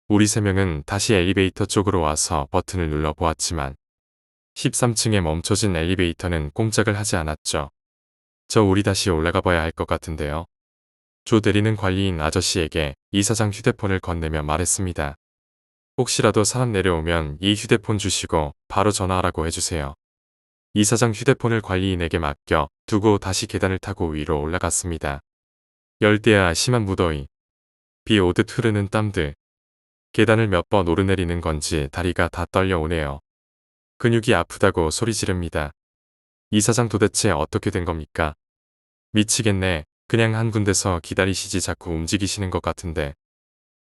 우리 세 명은 다시 엘리베이터 쪽으로 와서 버튼을 눌러보았지만 13층에 멈춰진 엘리베이터는 꼼짝을 하지 않았죠. 저 우리 다시 올라가 봐야 할 것 같은데요. 조 대리는 관리인 아저씨에게 이사장 휴대폰을 건네며 말했습니다. 혹시라도 사람 내려오면 이 휴대폰 주시고 바로 전화하라고 해주세요. 이사장 휴대폰을 관리인에게 맡겨 두고 다시 계단을 타고 위로 올라갔습니다. 열대야 심한 무더위. 비 오듯 흐르는 땀들. 계단을 몇 번 오르내리는 건지 다리가 다 떨려오네요. 근육이 아프다고 소리 지릅니다. 이사장 도대체 어떻게 된 겁니까? 미치겠네. 그냥 한 군데서 기다리시지 자꾸 움직이시는 것 같은데.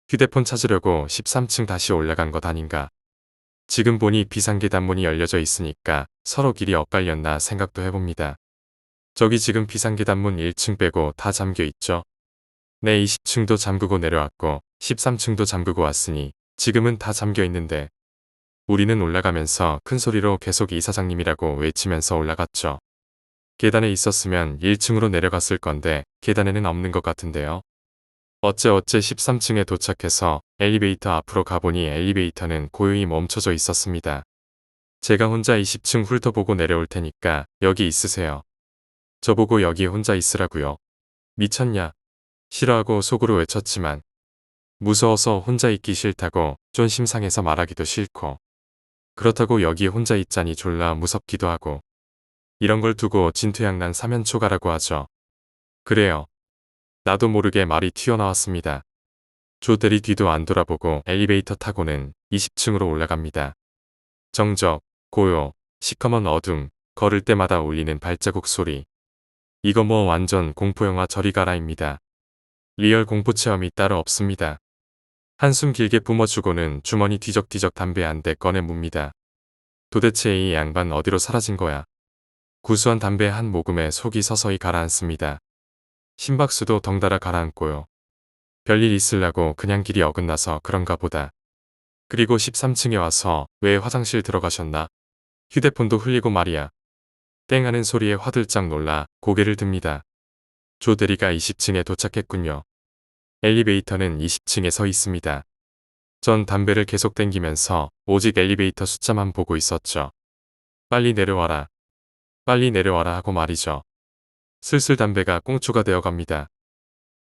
휴대폰 찾으려고 13층 다시 올라간 것 아닌가. 지금 보니 비상계단 문이 열려져 있으니까 서로 길이 엇갈렸나 생각도 해봅니다. 저기 지금 비상계단 문 1층 빼고 다 잠겨 있죠. 네, 20층도 잠그고 내려왔고 13층도 잠그고 왔으니 지금은 다 잠겨 있는데. 우리는 올라가면서 큰 소리로 계속 이사장님이라고 외치면서 올라갔죠. 계단에 있었으면 1층으로 내려갔을 건데 계단에는 없는 것 같은데요. 어째 13층에 도착해서 엘리베이터 앞으로 가보니 엘리베이터는 고요히 멈춰져 있었습니다. 제가 혼자 20층 훑어보고 내려올 테니까 여기 있으세요. 저보고 여기 혼자 있으라고요. 미쳤냐? 싫어하고 속으로 외쳤지만 무서워서 혼자 있기 싫다고 쫀심 상해서 말하기도 싫고 그렇다고 여기 혼자 있자니 졸라 무섭기도 하고 이런 걸 두고 진퇴양난 사면초가라고 하죠. 그래요. 나도 모르게 말이 튀어나왔습니다. 조 대리 뒤도 안 돌아보고 엘리베이터 타고는 20층으로 올라갑니다. 정적, 고요, 시커먼 어둠, 걸을 때마다 울리는 발자국 소리. 이거 뭐 완전 공포영화 저리 가라입니다. 리얼 공포 체험이 따로 없습니다. 한숨 길게 뿜어주고는 주머니 뒤적뒤적 담배 한 대 꺼내 뭅니다. 도대체 이 양반 어디로 사라진 거야. 구수한 담배 한 모금에 속이 서서히 가라앉습니다. 심박수도 덩달아 가라앉고요. 별일 있으려고 그냥 길이 어긋나서 그런가 보다. 그리고 13층에 와서 왜 화장실 들어가셨나? 휴대폰도 흘리고 말이야. 땡 하는 소리에 화들짝 놀라 고개를 듭니다. 조 대리가 20층에 도착했군요. 엘리베이터는 20층에 서 있습니다. 전 담배를 계속 땡기면서 오직 엘리베이터 숫자만 보고 있었죠. 빨리 내려와라. 빨리 내려와라 하고 말이죠. 슬슬 담배가 꽁초가 되어갑니다.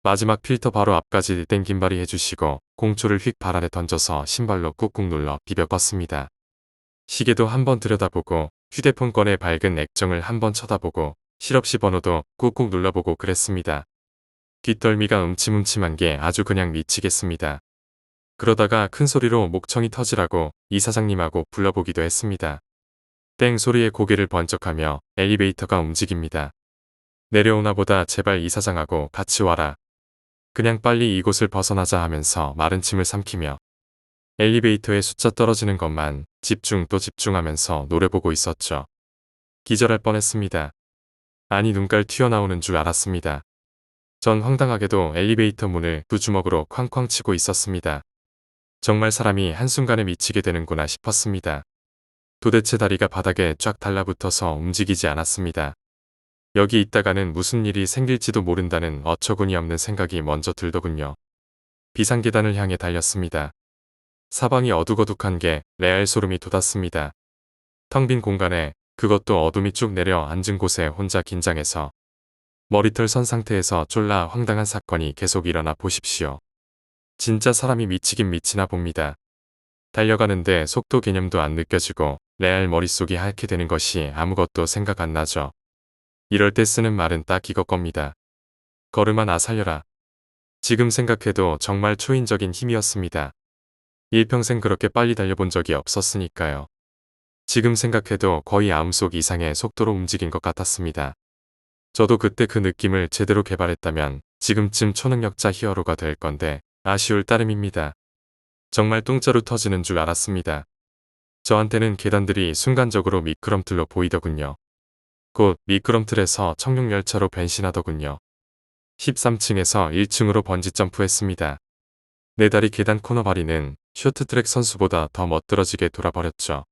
마지막 필터 바로 앞까지 땡김발이 해주시고 공초를 휙 발 아래 던져서 신발로 꾹꾹 눌러 비벼 껐습니다. 시계도 한번 들여다보고 휴대폰 꺼내 밝은 액정을 한번 쳐다보고 실없이 번호도 꾹꾹 눌러보고 그랬습니다. 뒷덜미가 음침음침한 게 아주 그냥 미치겠습니다. 그러다가 큰 소리로 목청이 터지라고 이사장님하고 불러보기도 했습니다. 땡 소리에 고개를 번쩍하며 엘리베이터가 움직입니다. 내려오나 보다. 제발 이사장하고 같이 와라. 그냥 빨리 이곳을 벗어나자 하면서 마른 침을 삼키며 엘리베이터의 숫자 떨어지는 것만 집중 또 집중하면서 노래 보고 있었죠. 기절할 뻔했습니다. 아니 눈깔 튀어나오는 줄 알았습니다. 전 황당하게도 엘리베이터 문을 두 주먹으로 쾅쾅 치고 있었습니다. 정말 사람이 한순간에 미치게 되는구나 싶었습니다. 도대체 다리가 바닥에 쫙 달라붙어서 움직이지 않았습니다. 여기 있다가는 무슨 일이 생길지도 모른다는 어처구니 없는 생각이 먼저 들더군요. 비상계단을 향해 달렸습니다. 사방이 어둑어둑한 게 레알 소름이 돋았습니다. 텅 빈 공간에 그것도 어둠이 쭉 내려 앉은 곳에 혼자 긴장해서 머리털 선 상태에서 쫄라 황당한 사건이 계속 일어나 보십시오. 진짜 사람이 미치긴 미치나 봅니다. 달려가는데 속도 개념도 안 느껴지고 레알 머릿속이 하얗게 되는 것이 아무것도 생각 안 나죠. 이럴 때 쓰는 말은 딱 이것 겁니다. 걸음아 나 살려라. 지금 생각해도 정말 초인적인 힘이었습니다. 일평생 그렇게 빨리 달려본 적이 없었으니까요. 지금 생각해도 거의 마음속 이상의 속도로 움직인 것 같았습니다. 저도 그때 그 느낌을 제대로 개발했다면 지금쯤 초능력자 히어로가 될 건데 아쉬울 따름입니다. 정말 뚱짜로 터지는 줄 알았습니다. 저한테는 계단들이 순간적으로 미끄럼틀로 보이더군요. 곧 미끄럼틀에서 청룡열차로 변신하더군요. 13층에서 1층으로 번지점프했습니다. 내 다리 계단 코너바리는 쇼트트랙 선수보다 더 멋들어지게 돌아버렸죠.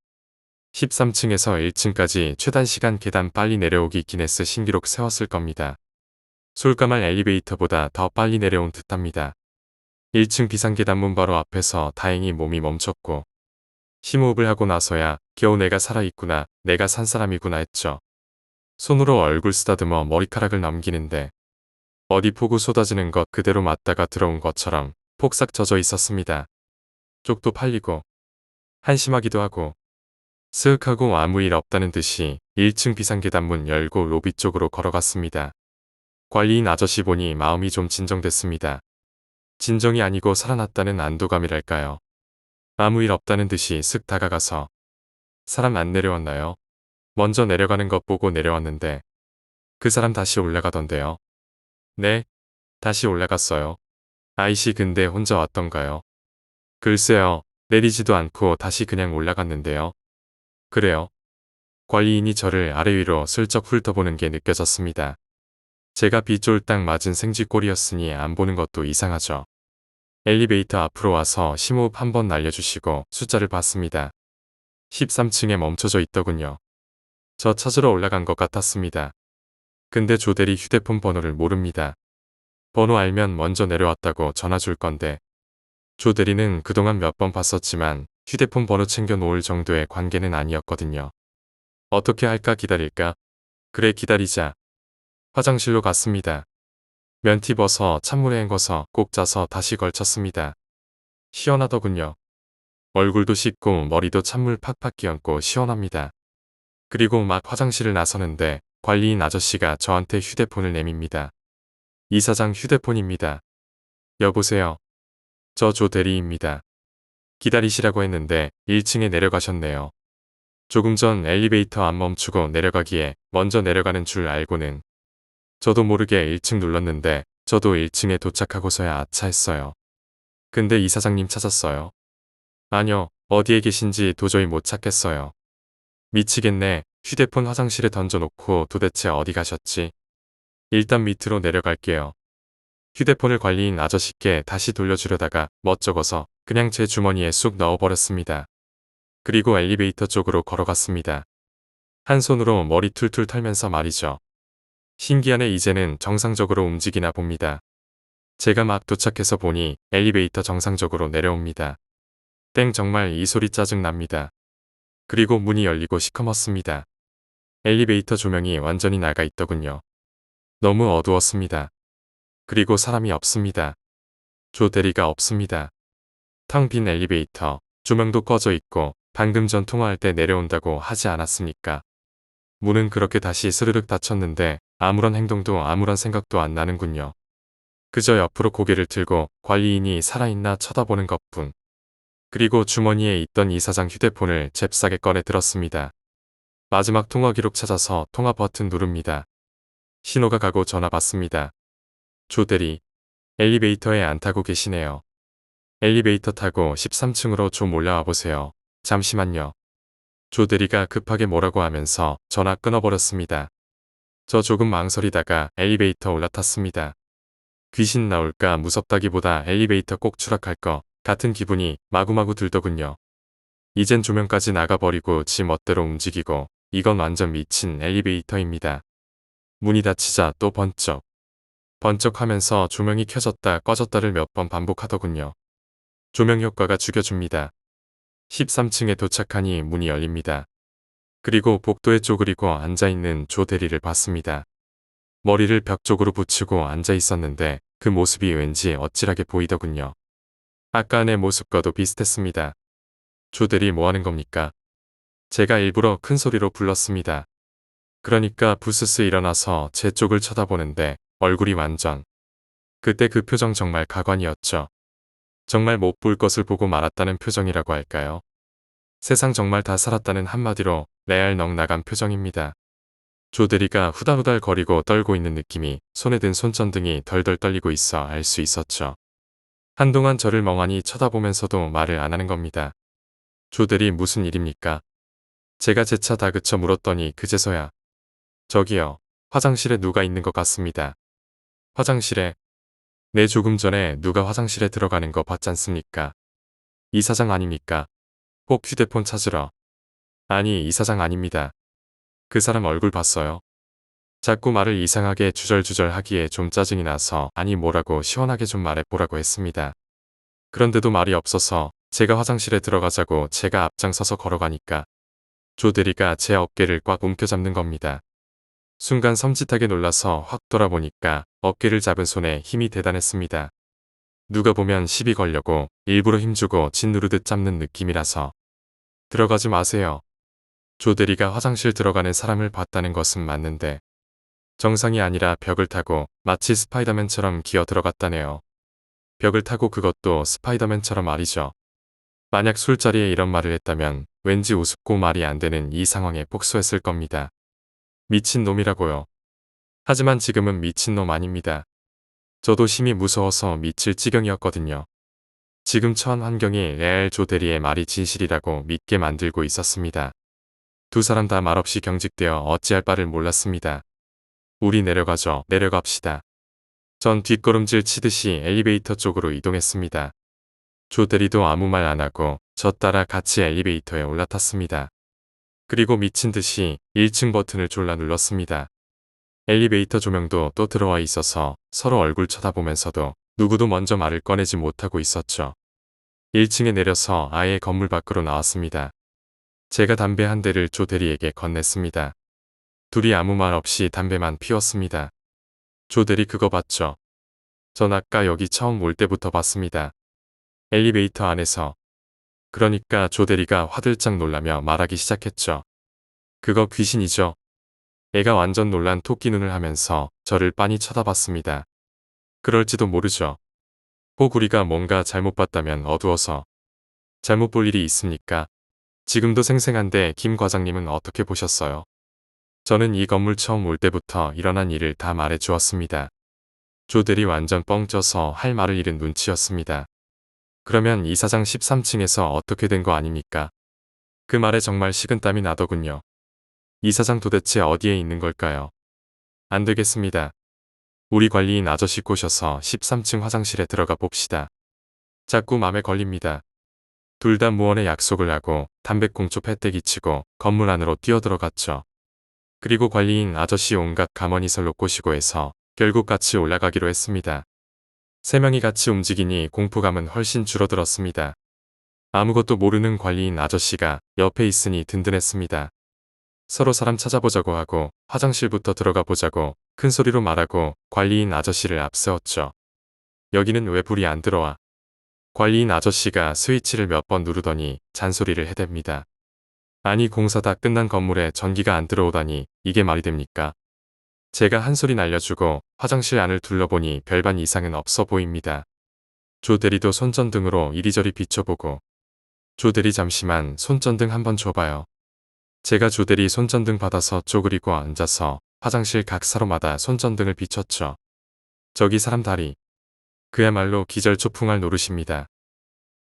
13층에서 1층까지 최단시간 계단 빨리 내려오기 기네스 신기록 세웠을 겁니다. 솔까말 엘리베이터보다 더 빨리 내려온 듯합니다. 1층 비상계단문 바로 앞에서 다행히 몸이 멈췄고 심호흡을 하고 나서야 겨우 내가 살아있구나, 내가 산 사람이구나 했죠. 손으로 얼굴 쓰다듬어 머리카락을 넘기는데 어디 폭우 쏟아지는 것 그대로 맞다가 들어온 것처럼 폭삭 젖어 있었습니다. 쪽도 팔리고 한심하기도 하고 스윽하고 아무 일 없다는 듯이 1층 비상계단 문 열고 로비 쪽으로 걸어갔습니다. 관리인 아저씨 보니 마음이 좀 진정됐습니다. 진정이 아니고 살아났다는 안도감이랄까요. 아무 일 없다는 듯이 슥 다가가서 사람 안 내려왔나요? 먼저 내려가는 것 보고 내려왔는데 그 사람 다시 올라가던데요. 네, 다시 올라갔어요. 아이씨 근데 혼자 왔던가요? 글쎄요, 내리지도 않고 다시 그냥 올라갔는데요. 그래요. 관리인이 저를 아래 위로 슬쩍 훑어보는 게 느껴졌습니다. 제가 빗쫄딱 맞은 생쥐꼴이었으니 안 보는 것도 이상하죠. 엘리베이터 앞으로 와서 심호흡 한번 날려주시고 숫자를 봤습니다. 13층에 멈춰져 있더군요. 저 찾으러 올라간 것 같았습니다. 근데 조대리 휴대폰 번호를 모릅니다. 번호 알면 먼저 내려왔다고 전화 줄 건데 조대리는 그동안 몇 번 봤었지만 휴대폰 번호 챙겨 놓을 정도의 관계는 아니었거든요. 어떻게 할까 기다릴까? 그래 기다리자. 화장실로 갔습니다. 면티 벗어 찬물에 헹궈서 꼭 짜서 다시 걸쳤습니다. 시원하더군요. 얼굴도 씻고 머리도 찬물 팍팍 끼얹고 시원합니다. 그리고 막 화장실을 나서는데 관리인 아저씨가 저한테 휴대폰을 내밉니다. 이사장 휴대폰입니다. 여보세요. 저 조 대리입니다. 기다리시라고 했는데 1층에 내려가셨네요. 조금 전 엘리베이터 안 멈추고 내려가기에 먼저 내려가는 줄 알고는 저도 모르게 1층 눌렀는데 저도 1층에 도착하고서야 아차 했어요. 근데 이사장님 찾았어요? 아니요, 어디에 계신지 도저히 못 찾겠어요. 미치겠네. 휴대폰 화장실에 던져놓고 도대체 어디 가셨지? 일단 밑으로 내려갈게요. 휴대폰을 관리인 아저씨께 다시 돌려주려다가 멋쩍어서 그냥 제 주머니에 쑥 넣어버렸습니다. 그리고 엘리베이터 쪽으로 걸어갔습니다. 한 손으로 머리 툴툴 털면서 말이죠. 신기하네 이제는 정상적으로 움직이나 봅니다. 제가 막 도착해서 보니 엘리베이터 정상적으로 내려옵니다. 땡 정말 이 소리 짜증납니다. 그리고 문이 열리고 시커멓습니다. 엘리베이터 조명이 완전히 나가 있더군요. 너무 어두웠습니다. 그리고 사람이 없습니다. 조 대리가 없습니다. 텅 빈 엘리베이터, 조명도 꺼져 있고 방금 전 통화할 때 내려온다고 하지 않았습니까? 문은 그렇게 다시 스르륵 닫혔는데 아무런 행동도 아무런 생각도 안 나는군요. 그저 옆으로 고개를 들고 관리인이 살아있나 쳐다보는 것뿐. 그리고 주머니에 있던 이사장 휴대폰을 잽싸게 꺼내 들었습니다. 마지막 통화 기록 찾아서 통화 버튼 누릅니다. 신호가 가고 전화 받습니다. 조 대리, 엘리베이터에 안 타고 계시네요. 엘리베이터 타고 13층으로 좀 올라와 보세요. 잠시만요. 조 대리가 급하게 뭐라고 하면서 전화 끊어버렸습니다. 저 조금 망설이다가 엘리베이터 올라탔습니다. 귀신 나올까 무섭다기보다 엘리베이터 꼭 추락할 것 같은 기분이 마구마구 들더군요. 이젠 조명까지 나가버리고 지 멋대로 움직이고 이건 완전 미친 엘리베이터입니다. 문이 닫히자 또 번쩍. 번쩍하면서 조명이 켜졌다 꺼졌다를 몇 번 반복하더군요. 조명 효과가 죽여줍니다. 13층에 도착하니 문이 열립니다. 그리고 복도에 쪼그리고 앉아있는 조 대리를 봤습니다. 머리를 벽 쪽으로 붙이고 앉아 있었는데 그 모습이 왠지 어찔하게 보이더군요. 아까 내 모습과도 비슷했습니다. 조 대리 뭐 하는 겁니까? 제가 일부러 큰 소리로 불렀습니다. 그러니까 부스스 일어나서 제 쪽을 쳐다보는데 얼굴이 완전. 그때 그 표정 정말 가관이었죠. 정말 못 볼 것을 보고 말았다는 표정이라고 할까요? 세상 정말 다 살았다는 한마디로 레알 넋 나간 표정입니다. 조 대리가 후달후달 거리고 떨고 있는 느낌이 손에 든 손전등이 덜덜 떨리고 있어 알 수 있었죠. 한동안 저를 멍하니 쳐다보면서도 말을 안 하는 겁니다. 조 대리 무슨 일입니까? 제가 제 차 다그쳐 물었더니 그제서야 저기요, 화장실에 누가 있는 것 같습니다. 화장실에? 네, 조금 전에 누가 화장실에 들어가는 거 봤잖습니까? 이사장 아닙니까? 꼭 휴대폰 찾으러. 아니, 이사장 아닙니다. 그 사람 얼굴 봤어요? 자꾸 말을 이상하게 주절주절 하기에 좀 짜증이 나서 아니 뭐라고 시원하게 좀 말해보라고 했습니다. 그런데도 말이 없어서 제가 화장실에 들어가자고 제가 앞장서서 걸어가니까 조 대리가 제 어깨를 꽉 움켜잡는 겁니다. 순간 섬찟하게 놀라서 확 돌아보니까 어깨를 잡은 손에 힘이 대단했습니다. 누가 보면 시비 걸려고 일부러 힘주고 짓누르듯 잡는 느낌이라서 들어가지 마세요. 조 대리가 화장실 들어가는 사람을 봤다는 것은 맞는데 정상이 아니라 벽을 타고 마치 스파이더맨처럼 기어 들어갔다네요. 벽을 타고 그것도 스파이더맨처럼 말이죠. 만약 술자리에 이런 말을 했다면 왠지 우습고 말이 안 되는 이 상황에 복수했을 겁니다. 미친놈이라고요. 하지만 지금은 미친놈 아닙니다. 저도 심히 무서워서 미칠 지경이었거든요. 지금 처한 환경이 레알 조 대리의 말이 진실이라고 믿게 만들고 있었습니다. 두 사람 다 말없이 경직되어 어찌할 바를 몰랐습니다. 우리 내려가죠. 내려갑시다. 전 뒷걸음질 치듯이 엘리베이터 쪽으로 이동했습니다. 조 대리도 아무 말 안 하고 저 따라 같이 엘리베이터에 올라탔습니다. 그리고 미친 듯이 1층 버튼을 졸라 눌렀습니다. 엘리베이터 조명도 또 들어와 있어서 서로 얼굴 쳐다보면서도 누구도 먼저 말을 꺼내지 못하고 있었죠. 1층에 내려서 아예 건물 밖으로 나왔습니다. 제가 담배 한 대를 조 대리에게 건넸습니다. 둘이 아무 말 없이 담배만 피웠습니다. 조 대리 그거 봤죠? 전 아까 여기 처음 올 때부터 봤습니다. 엘리베이터 안에서. 그러니까 조 대리가 화들짝 놀라며 말하기 시작했죠. 그거 귀신이죠? 애가 완전 놀란 토끼 눈을 하면서 저를 빤히 쳐다봤습니다. 그럴지도 모르죠. 혹 우리가 뭔가 잘못 봤다면 어두워서. 잘못 볼 일이 있습니까? 지금도 생생한데 김 과장님은 어떻게 보셨어요? 저는 이 건물 처음 올 때부터 일어난 일을 다 말해 주었습니다. 조 대리 완전 뻥 쪄서 할 말을 잃은 눈치였습니다. 그러면 이사장 13층에서 어떻게 된 거 아닙니까? 그 말에 정말 식은땀이 나더군요. 이사장 도대체 어디에 있는 걸까요? 안 되겠습니다. 우리 관리인 아저씨 꼬셔서 13층 화장실에 들어가 봅시다. 자꾸 맘에 걸립니다. 둘 다 무언의 약속을 하고 담배꽁초 패대기 치고 건물 안으로 뛰어들어갔죠. 그리고 관리인 아저씨 온갖 가머니설로 꼬시고 해서 결국 같이 올라가기로 했습니다. 세 명이 같이 움직이니 공포감은 훨씬 줄어들었습니다. 아무것도 모르는 관리인 아저씨가 옆에 있으니 든든했습니다. 서로 사람 찾아보자고 하고 화장실부터 들어가 보자고 큰 소리로 말하고 관리인 아저씨를 앞세웠죠. 여기는 왜 불이 안 들어와? 관리인 아저씨가 스위치를 몇 번 누르더니 잔소리를 해댑니다. 아니 공사 다 끝난 건물에 전기가 안 들어오다니 이게 말이 됩니까? 제가 한 소리 날려주고 화장실 안을 둘러보니 별반 이상은 없어 보입니다. 조 대리도 손전등으로 이리저리 비춰보고 조 대리 잠시만 손전등 한번 줘봐요. 제가 조 대리 손전등 받아서 쪼그리고 앉아서 화장실 각 사로마다 손전등을 비췄죠. 저기 사람 다리. 그야말로 기절초풍할 노릇입니다.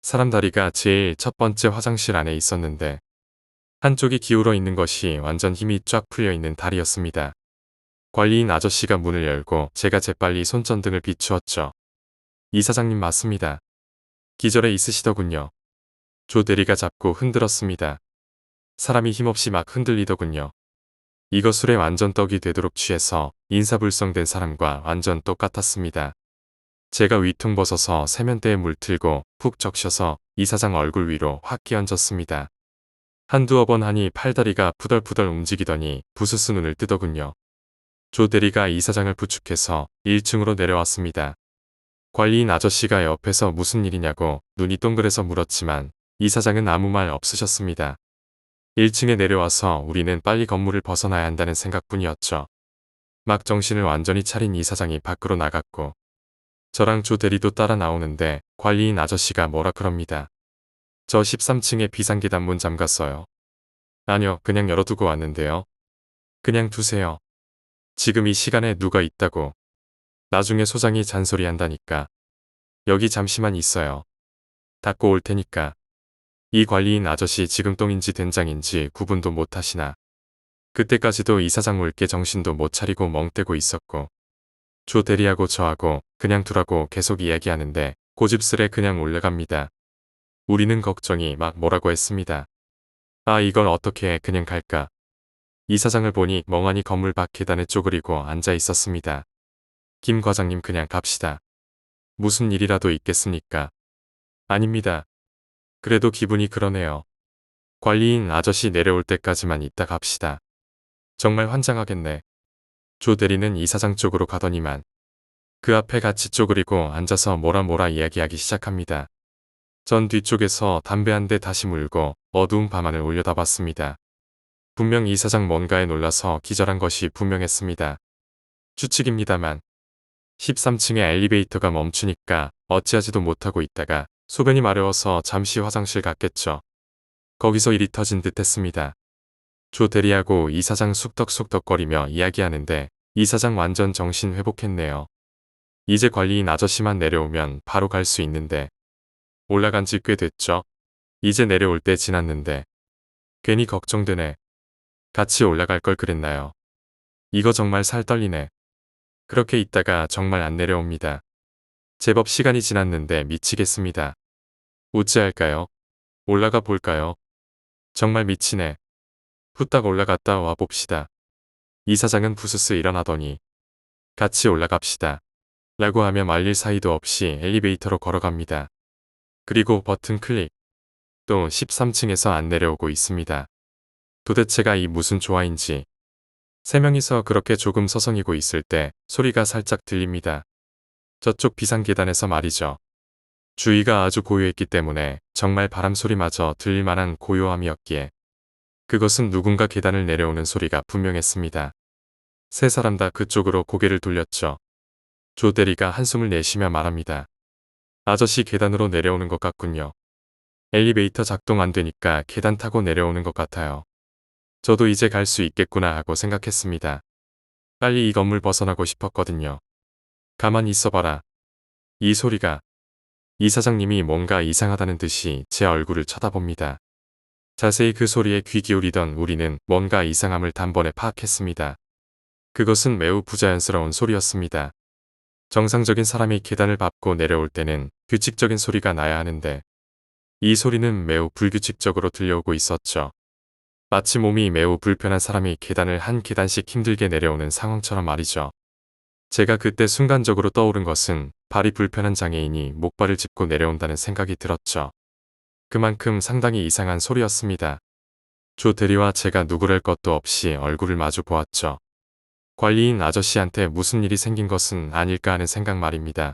사람 다리가 제일 첫 번째 화장실 안에 있었는데 한쪽이 기울어 있는 것이 완전 힘이 쫙 풀려 있는 다리였습니다. 관리인 아저씨가 문을 열고 제가 재빨리 손전등을 비추었죠. 이 사장님 맞습니다. 기절해 있으시더군요. 조 대리가 잡고 흔들었습니다. 사람이 힘없이 막 흔들리더군요. 이거 술에 완전 떡이 되도록 취해서 인사불성된 사람과 완전 똑같았습니다. 제가 위통 벗어서 세면대에 물 틀고 푹 적셔서 이 사장 얼굴 위로 확 끼얹었습니다. 한두어 번 하니 팔다리가 푸덜푸덜 움직이더니 부스스 눈을 뜨더군요. 조 대리가 이 사장을 부축해서 1층으로 내려왔습니다. 관리인 아저씨가 옆에서 무슨 일이냐고 눈이 동그래서 물었지만 이 사장은 아무 말 없으셨습니다. 1층에 내려와서 우리는 빨리 건물을 벗어나야 한다는 생각뿐이었죠. 막 정신을 완전히 차린 이 사장이 밖으로 나갔고 저랑 조 대리도 따라 나오는데 관리인 아저씨가 뭐라 그럽니다. 저 13층에 비상계단 문 잠갔어요. 아니요, 그냥 열어두고 왔는데요. 그냥 두세요. 지금 이 시간에 누가 있다고. 나중에 소장이 잔소리한다니까. 여기 잠시만 있어요. 닫고 올 테니까. 이 관리인 아저씨 지금 똥인지 된장인지 구분도 못 하시나. 그때까지도 이 사장 올게 정신도 못 차리고 멍때고 있었고 조 대리하고 저하고 그냥 두라고 계속 이야기하는데 고집스레 그냥 올라갑니다. 우리는 걱정이 막 뭐라고 했습니다. 아, 이걸 어떻게 그냥 갈까. 이 사장을 보니 멍하니 건물 밖 계단에 쪼그리고 앉아 있었습니다. 김 과장님 그냥 갑시다. 무슨 일이라도 있겠습니까? 아닙니다. 그래도 기분이 그러네요. 관리인 아저씨 내려올 때까지만 있다 갑시다. 정말 환장하겠네. 조 대리는 이 사장 쪽으로 가더니만 그 앞에 같이 쪼그리고 앉아서 뭐라 이야기하기 시작합니다. 전 뒤쪽에서 담배 한 대 다시 물고 어두운 밤하늘 올려다봤습니다. 분명 이 사장 뭔가에 놀라서 기절한 것이 분명했습니다. 추측입니다만 13층에 엘리베이터가 멈추니까 어찌하지도 못하고 있다가 소변이 마려워서 잠시 화장실 갔겠죠. 거기서 일이 터진 듯 했습니다. 조 대리하고 이 사장 쑥덕쑥덕거리며 이야기하는데 이 사장 완전 정신 회복했네요. 이제 관리인 아저씨만 내려오면 바로 갈 수 있는데 올라간 지 꽤 됐죠. 이제 내려올 때 지났는데 괜히 걱정되네. 같이 올라갈 걸 그랬나요? 이거 정말 살 떨리네. 그렇게 있다가 정말 안 내려옵니다. 제법 시간이 지났는데 미치겠습니다. 어찌할까요? 올라가 볼까요? 정말 미치네. 후딱 올라갔다 와 봅시다. 이 사장은 부스스 일어나더니 같이 올라갑시다. 라고 하며 말릴 사이도 없이 엘리베이터로 걸어갑니다. 그리고 버튼 클릭. 또 13층에서 안 내려오고 있습니다. 도대체가 이 무슨 조화인지. 세 명이서 그렇게 조금 서성이고 있을 때 소리가 살짝 들립니다. 저쪽 비상계단에서 말이죠. 주위가 아주 고요했기 때문에 정말 바람 소리마저 들릴 만한 고요함이었기에 그것은 누군가 계단을 내려오는 소리가 분명했습니다. 세 사람 다 그쪽으로 고개를 돌렸죠. 조 대리가 한숨을 내쉬며 말합니다. 아저씨 계단으로 내려오는 것 같군요. 엘리베이터 작동 안 되니까 계단 타고 내려오는 것 같아요. 저도 이제 갈 수 있겠구나 하고 생각했습니다. 빨리 이 건물 벗어나고 싶었거든요. 가만히 있어봐라. 이 소리가. 이 사장님이 뭔가 이상하다는 듯이 제 얼굴을 쳐다봅니다. 자세히 그 소리에 귀 기울이던 우리는 뭔가 이상함을 단번에 파악했습니다. 그것은 매우 부자연스러운 소리였습니다. 정상적인 사람이 계단을 밟고 내려올 때는 규칙적인 소리가 나야 하는데 이 소리는 매우 불규칙적으로 들려오고 있었죠. 마치 몸이 매우 불편한 사람이 계단을 한 계단씩 힘들게 내려오는 상황처럼 말이죠. 제가 그때 순간적으로 떠오른 것은 발이 불편한 장애인이 목발을 짚고 내려온다는 생각이 들었죠. 그만큼 상당히 이상한 소리였습니다. 조 대리와 제가 누구랄 것도 없이 얼굴을 마주 보았죠. 관리인 아저씨한테 무슨 일이 생긴 것은 아닐까 하는 생각 말입니다.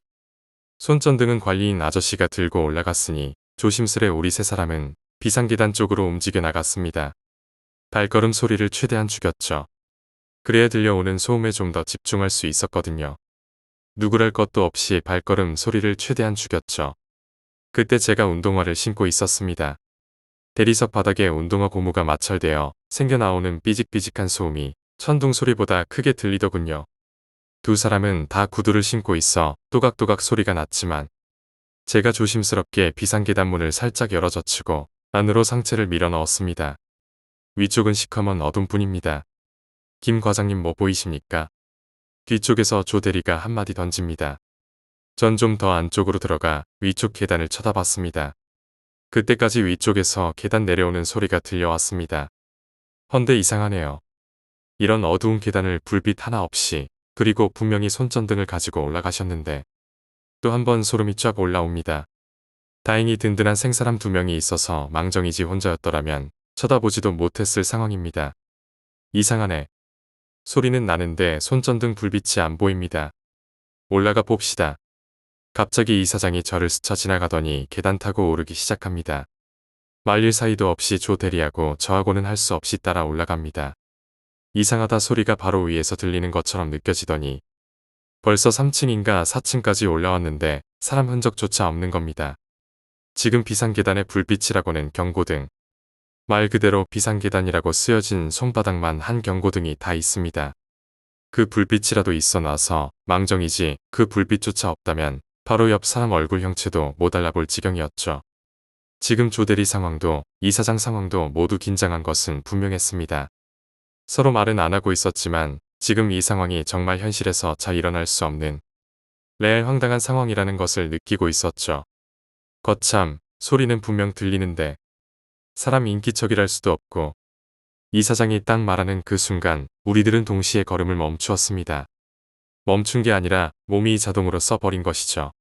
손전등은 관리인 아저씨가 들고 올라갔으니 조심스레 우리 세 사람은 비상계단 쪽으로 움직여 나갔습니다. 발걸음 소리를 최대한 죽였죠. 그래야 들려오는 소음에 좀 더 집중할 수 있었거든요. 누구랄 것도 없이 발걸음 소리를 최대한 죽였죠. 그때 제가 운동화를 신고 있었습니다. 대리석 바닥에 운동화 고무가 마찰되어 생겨나오는 삐직삐직한 소음이 천둥 소리보다 크게 들리더군요. 두 사람은 다 구두를 신고 있어 또각또각 소리가 났지만 제가 조심스럽게 비상계단 문을 살짝 열어 젖히고 안으로 상체를 밀어 넣었습니다. 위쪽은 시커먼 어둠뿐입니다. 김 과장님 뭐 보이십니까? 뒤쪽에서 조 대리가 한마디 던집니다. 전 좀 더 안쪽으로 들어가 위쪽 계단을 쳐다봤습니다. 그때까지 위쪽에서 계단 내려오는 소리가 들려왔습니다. 헌데 이상하네요. 이런 어두운 계단을 불빛 하나 없이, 그리고 분명히 손전등을 가지고 올라가셨는데 또 한 번 소름이 쫙 올라옵니다. 다행히 든든한 생사람 2명이 있어서 망정이지 혼자였더라면 쳐다보지도 못했을 상황입니다. 이상하네. 소리는 나는데 손전등 불빛이 안 보입니다. 올라가 봅시다. 갑자기 이사장이 저를 스쳐 지나가더니 계단 타고 오르기 시작합니다. 말릴 사이도 없이 조 대리하고 저하고는 할 수 없이 따라 올라갑니다. 이상하다 소리가 바로 위에서 들리는 것처럼 느껴지더니 벌써 3층인가 4층까지 올라왔는데 사람 흔적조차 없는 겁니다. 지금 비상계단의 불빛이라고는 경고등. 말 그대로 비상계단이라고 쓰여진 손바닥만 한 경고등이 다 있습니다. 그 불빛이라도 있어 놔서 망정이지 그 불빛조차 없다면 바로 옆 사람 얼굴 형체도 못 알아볼 지경이었죠. 지금 조대리 상황도 이사장 상황도 모두 긴장한 것은 분명했습니다. 서로 말은 안 하고 있었지만 지금 이 상황이 정말 현실에서 잘 일어날 수 없는 레알 황당한 상황이라는 것을 느끼고 있었죠. 거참, 소리는 분명 들리는데 사람 인기척이랄 수도 없고 이사장이 딱 말하는 그 순간 우리들은 동시에 걸음을 멈추었습니다. 멈춘 게 아니라 몸이 자동으로 써버린 것이죠.